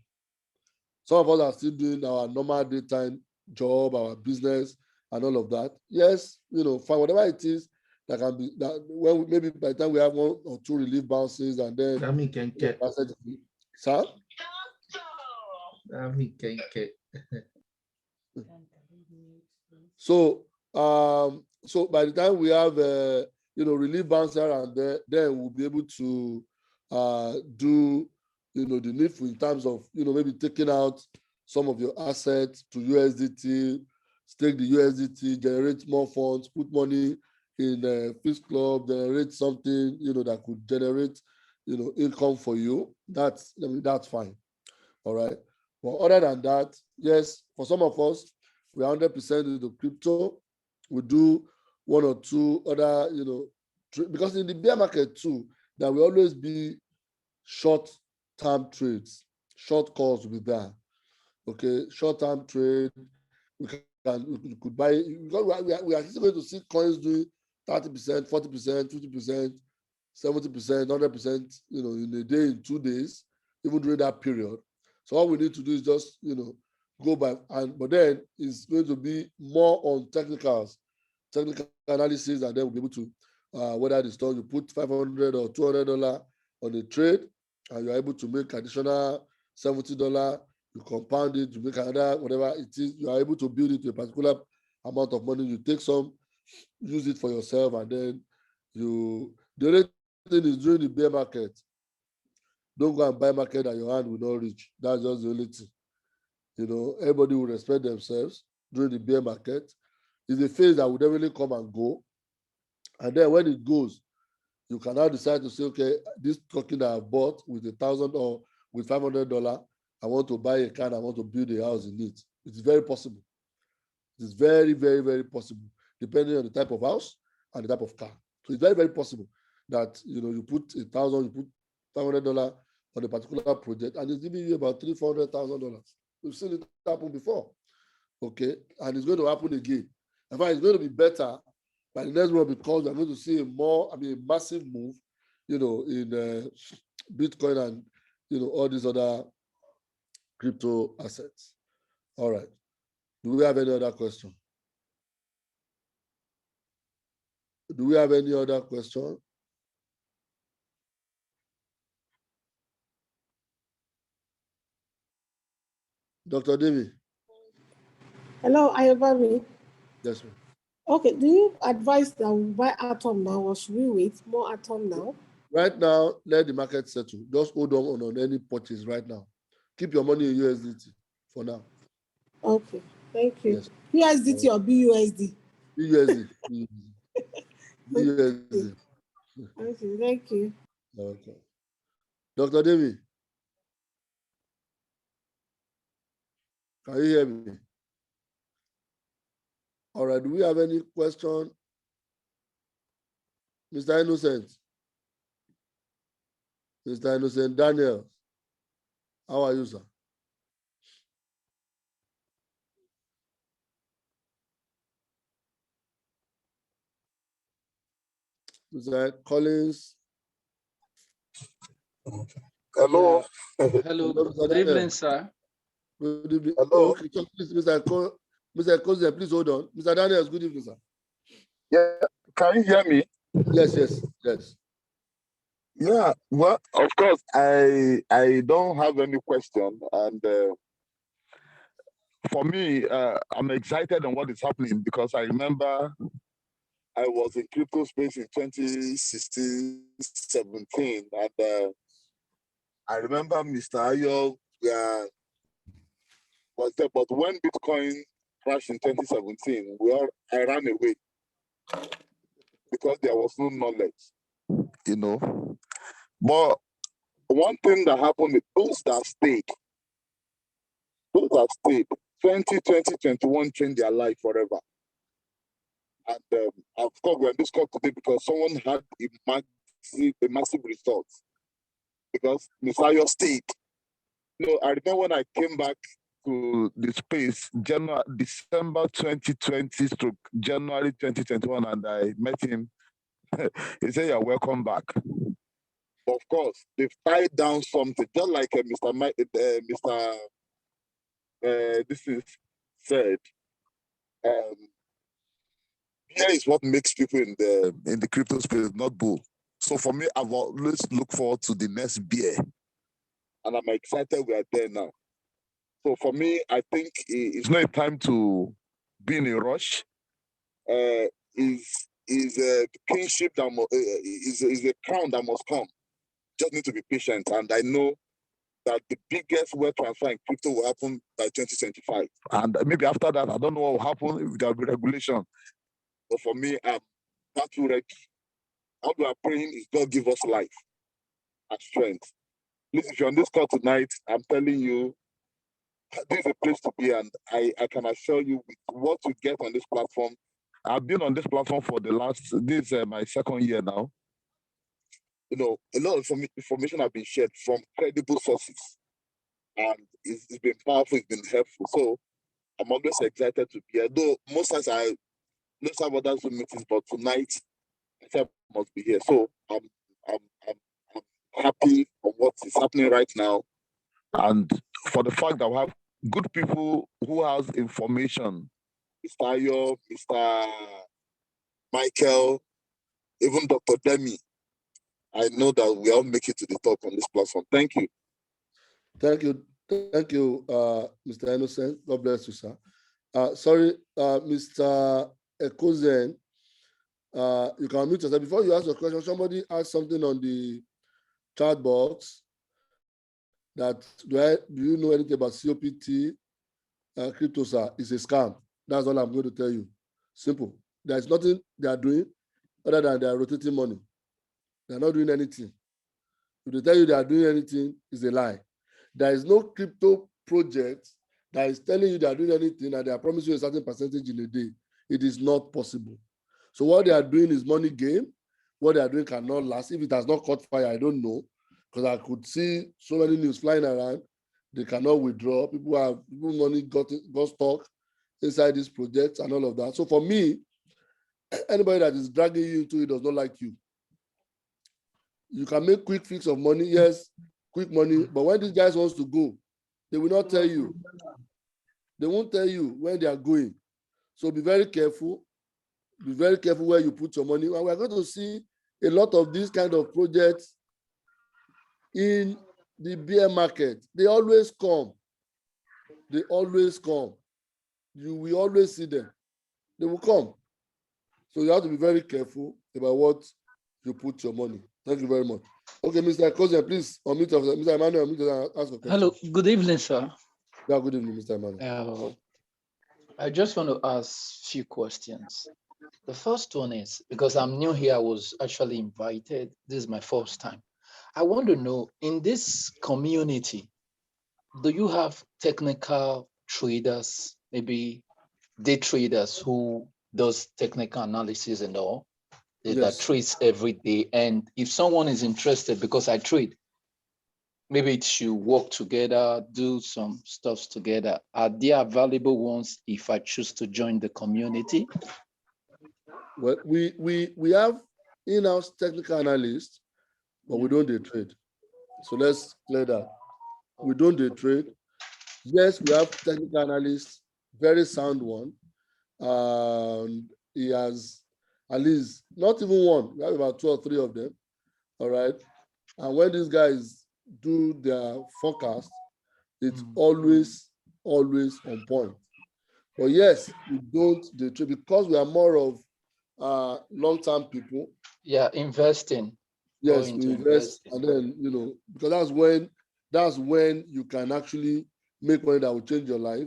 Some of us are still doing our normal daytime job, our business, and all of that. Yes, for whatever it is that can be that when maybe by the time we have 1 or 2 relief bounces and then sir. So so by the time we have relief bouncer and then we'll be able to do the needful in terms of maybe taking out some of your assets to USDT, stake the USDT, generate more funds, put money in a Fizz Club, generate something that could generate income for you. That's fine. All right. But other than that, yes, for some of us, we're 100% into crypto. We do 1 or 2 other, because in the bear market too, there will always be short-term trades, short calls will be there. Okay, short-term trade. We could buy, because we are still going to see coins doing 30%, 40%, 50%, 70%, 100%, in a day, in 2 days, even during that period. So all we need to do is just, go by, but then it's going to be more on technical analysis, and then we'll be able to, whether the store you put $500 or $200 on a trade, and you're able to make additional $70, you compound it, you make another, whatever it is, you are able to build it to a particular amount of money. You take some, use it for yourself, and then the only thing is during the bear market, don't go and buy market that your hand will not reach. That's just the only thing. Everybody will respect themselves during the bear market. It's a phase that will definitely come and go. And then when it goes, you can now decide to say, okay, this token that I bought with $1,000 or with $500, I want to buy a car, I want to build a house in it. It's very possible. It's very, very, very possible, depending on the type of house and the type of car. So it's very, very possible that you put $1,000, you put $500 on a particular project, and it's giving you about $300,000-$400,000. We've seen it happen before. Okay, and it's going to happen again. In fact, it's going to be better by the next one, because we're going to see a massive move, in Bitcoin and all these other crypto assets. All right. Do we have any other question? Do we have any other question? Dr. David. Hello, Ayobami. Yes, ma'am. Okay, do you advise that we buy Atom now, or should we wait more Atom now? Right now, let the market settle. Just hold on any purchase right now. Keep your money in USDT for now. Okay, thank you. Yes. USDT or BUSD? BUSD. BUSD. Okay, thank you. Okay. Dr. David, can you hear me? All right, do we have any question? Mr. Innocent. Mr. Innocent Daniel, how are you, sir? Mr. Collins. Hello. Hello. Good evening, sir. Good evening. Hello. Oh, okay, so please, Mr. Collins, please hold on. Mr. Daniels, good evening, sir. Yeah, can you hear me? Yes. Yeah, well, of course, I don't have any question, and for me, I'm excited on what is happening, because I remember I was in crypto space in 2016, 17, and I remember Mr. Ayo was there, but when Bitcoin crashed in 2017, I ran away because there was no knowledge, But one thing that happened with those that stayed, 2021 changed their life forever. And of course, we're in this call today because someone had a massive result. Because Messiah stayed. I remember when I came back to the space, December 2020 stroke January 2021, and I met him. He said, "You're welcome back." Of course, they've tied down something, just like Mr. This is said. Here is what makes people in the crypto space not bull. So for me, I've always looked forward to the next beer, and I'm excited we are there now. So for me, I think it's not a time to be in a rush. Is a kingship that is a crown that must come. Just need to be patient, and I know that the biggest wealth transfer in crypto will happen by 2025. And maybe after that, I don't know what will happen if there will be regulation. But for me, I'm battle ready. All we are praying is God give us life and strength. Please, if you're on this call tonight, I'm telling you, this is a place to be, and I can assure you with what you get on this platform. I've been on this platform for this is my second year now. A lot of information have been shared from credible sources, and it's been powerful, it's been helpful. So I'm always excited to be here. Though most times I don't have other Zoom meetings, but tonight I must be here. So I'm happy for what is happening right now, and for the fact that we have good people who has information. Mr. Ayo, Mr. Michael, even Dr. Demi. I know that we all make it to the top on this platform. Thank you. Thank you, Mr. Innocent. God bless you, sir. Sorry, Mr. Ekozen, you can unmute yourself. Before you ask your question, somebody asked something on the chat box that do you know anything about COPT? Crypto, sir, is a scam. That's all I'm going to tell you. Simple. There's nothing they are doing other than they are rotating money. They're not doing anything. If they tell you they are doing anything, it's a lie. There is no crypto project that is telling you they are doing anything and they are promising you a certain percentage in a day. It is not possible. So what they are doing is money game. What they are doing cannot last. If it has not caught fire, I don't know. Because I could see so many news flying around. They cannot withdraw. People money got stuck inside this project and all of that. So for me, anybody that is dragging you into it does not like you. You can make quick fix of money, yes, quick money, but when these guys wants to go, they will not tell you. They won't tell you when they are going. So be very careful. Be very careful where you put your money. And we're going to see a lot of these kind of projects in the bear market. They always come. They always come. You will always see them. They will come. So you have to be very careful about what you put your money. Thank you very much. Okay, Mr. Kozen, please unmute yourself. Mr. Emmanuel, unmute yourself and ask a question. Hello, good evening, sir. Yeah, good evening, Mr. Emmanuel. I just want to ask a few questions. The first one is, because I'm new here, I was actually invited. This is my first time. I want to know, in this community, do you have technical traders, maybe day traders who does technical analysis and all? That trades every day. And if someone is interested, because I trade, maybe it should work together, do some stuff together. Are there available ones if I choose to join the community? Well, we have in-house technical analysts, but we don't day trade. So let's clear that. We don't day trade. Yes, we have technical analysts, very sound one. He has at least not even one. We have about 2 or 3 of them. All right. And when these guys do their forecast, it's always on point. But yes, we don't day trade because we are more of long-term people. Yeah, investing. Yes, we invest, and then because that's when you can actually make money that will change your life.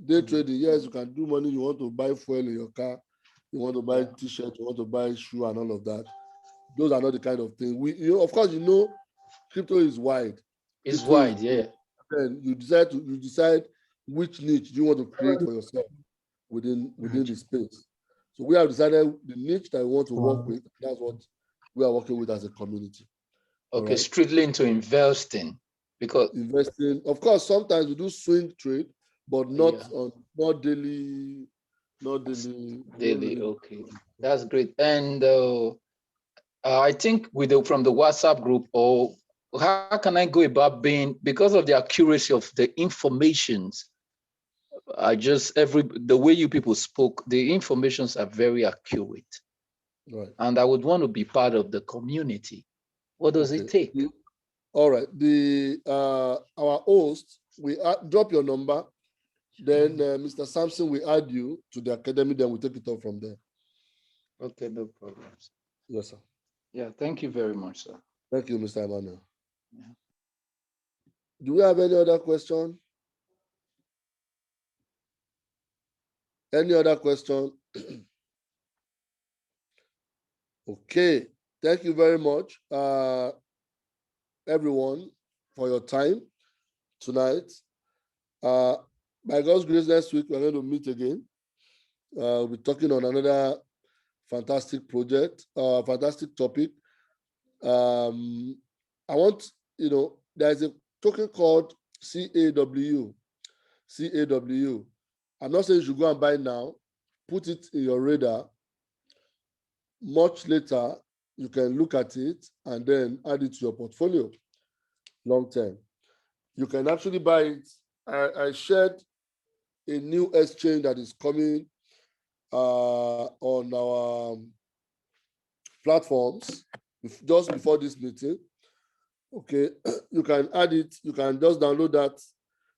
Day trading, yes, you can do money. You want to buy fuel in your car, you want to buy t-shirt, you want to buy shoe and all of that. Those are not the kind of thing of course, crypto is wide. It's wide, yeah. Then you decide which niche do you want to create for yourself within the space. So we have decided the niche that we want to work with. That's what we are working with as a community. Okay, strictly into investing, because investing, of course, sometimes we do swing trade, but not on not daily. Daily. Okay, that's great. And I think from the WhatsApp group, or how can I go about being, because of the accuracy of the informations, the way you people spoke, the informations are very accurate. Right. And I would want to be part of the community. What does it take? All right. Our host, we drop your number. Then Mr. Sampson will add you to the academy. Then we'll take it up from there. Okay, no problems. Yes, sir. Yeah, thank you very much, sir. Thank you, Mr. Emmanuel. Yeah. Do we have any other question? Any other question? Okay. Thank you very much, everyone, for your time tonight. By God's grace, next week we're going to meet again. We'll be talking on another fantastic project, fantastic topic. I want, there's a token called CAW. CAW. I'm not saying you should go and buy now. Put it in your radar. Much later, you can look at it and then add it to your portfolio long term. You can actually buy it. I shared a new exchange that is coming on our platforms just before this meeting. Okay, you can add it. You can just download that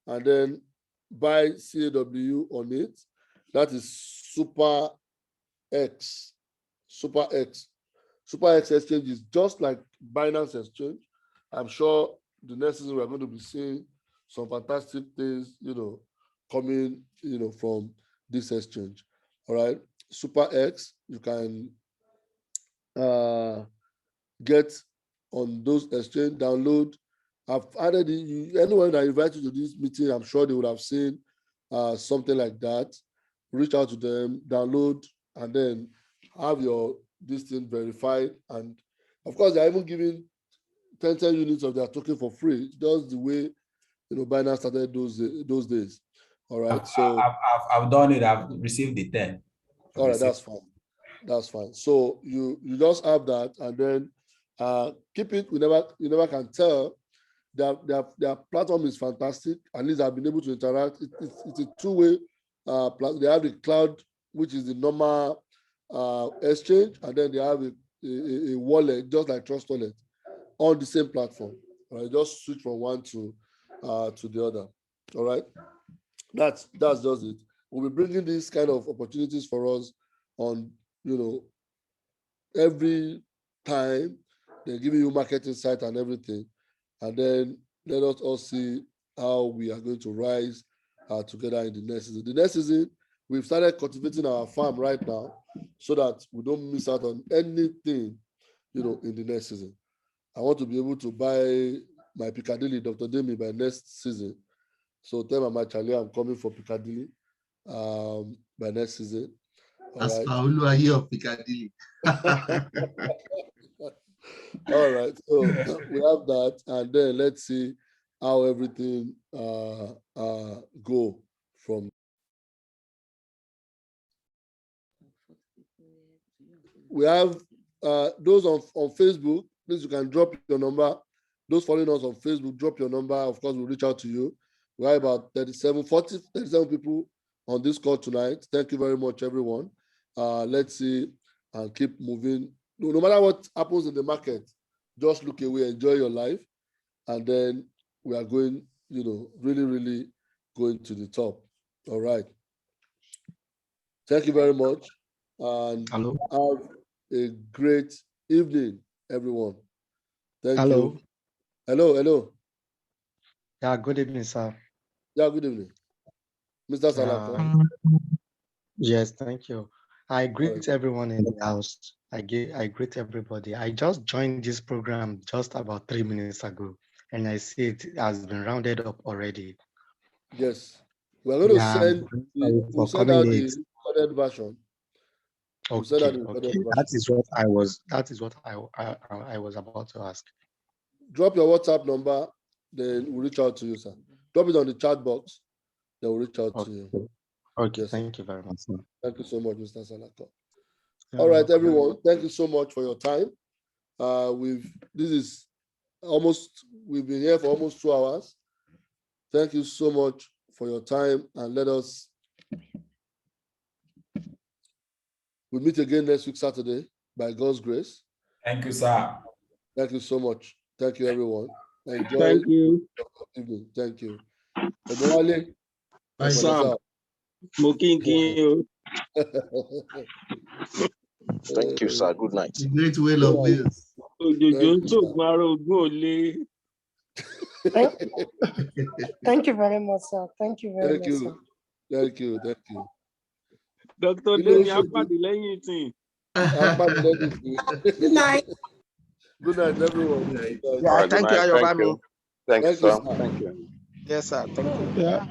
and then buy CAW on it. That is Super X. Super X. Super X exchange is just like Binance Exchange. I'm sure the next season we're going to be seeing some fantastic things, coming, from this exchange. All right. Super X, you can get on those exchange, download. I've added anyone that invited you to this meeting, I'm sure they would have seen something like that. Reach out to them, download, and then have this thing verified. And of course, they're even giving 10 units of their token for free. Just the way Binance started those days. All right. So I've done it. I've received the 10. All right, that's fine. That's fine. So you just have that, and then keep it. You never can tell. Their platform is fantastic. At least I've been able to interact. It's a two-way. They have the cloud, which is the normal exchange, and then they have a wallet, just like Trust Wallet, on the same platform. All right, just switch from one to the other. All right, that's just it. We'll be bringing these kind of opportunities for us on, every time. They're giving you market insight and everything. And then let us all see how we are going to rise together in the next season. The next season, we've started cultivating our farm right now so that we don't miss out on anything, in the next season. I want to be able to buy my Piccadilly, Dr. Demi, by next season. So tell Mama Charlie I'm coming for Piccadilly by next season. As Paolo are here of Piccadilly. All right. So we have that, and then let's see how everything go from. We have those on Facebook. Please, you can drop your number. Those following us on Facebook, drop your number. Of course, we'll reach out to you. We have about 37 people on this call tonight. Thank you very much, everyone. Let's see and keep moving. No matter what happens in the market, just look away, enjoy your life, and then we are going, really, really going to the top. All right. Thank you very much, and have a great evening, everyone. Thank you. Hello. Yeah, good evening, sir. Yeah, good evening. Mr. Salako. Yes, thank you. I greet everyone in the house. I greet everybody. I just joined this program just about 3 minutes ago, and I see it has been rounded up already. Yes. We're going to Yeah, send sorry we'll for send coming out late. the recorded version. We'll send out Okay, the recorded okay. version. That is what I was about to ask. Drop your WhatsApp number, then we'll reach out to you, sir. Drop it on the chat box, then we'll reach out to you. Okay, Yes, thank you very much, sir. thank you so much, Mr. Salako. You're All right, welcome. everyone. Thank you so much for your time. We've been here for almost 2 hours. Thank you so much for your time, and we'll meet again next week, Saturday, by God's grace. Thank you, sir. Thank you so much. Thank you, everyone. Enjoy Thank you. your evening. Thank you. Ebowale, Bye. Sam, mo kí n kí yín o. Thank you, sir. Good night. The great will of Wales. Òjòjò ń ṣògùn ara ogún ò le. Thank you very much, sir. Thank you very Thank much, sir. you. Thank you. Thank you. Dr. You know, Demi apàdé lẹ́yìn tí. Good night. Good night, everyone. Good night. Good night. All right, good Thank you, night. Thank Ayobami. you. Thank you, Thank you, sir. sir. Thank you. Yes, sir. Thank you. Yeah.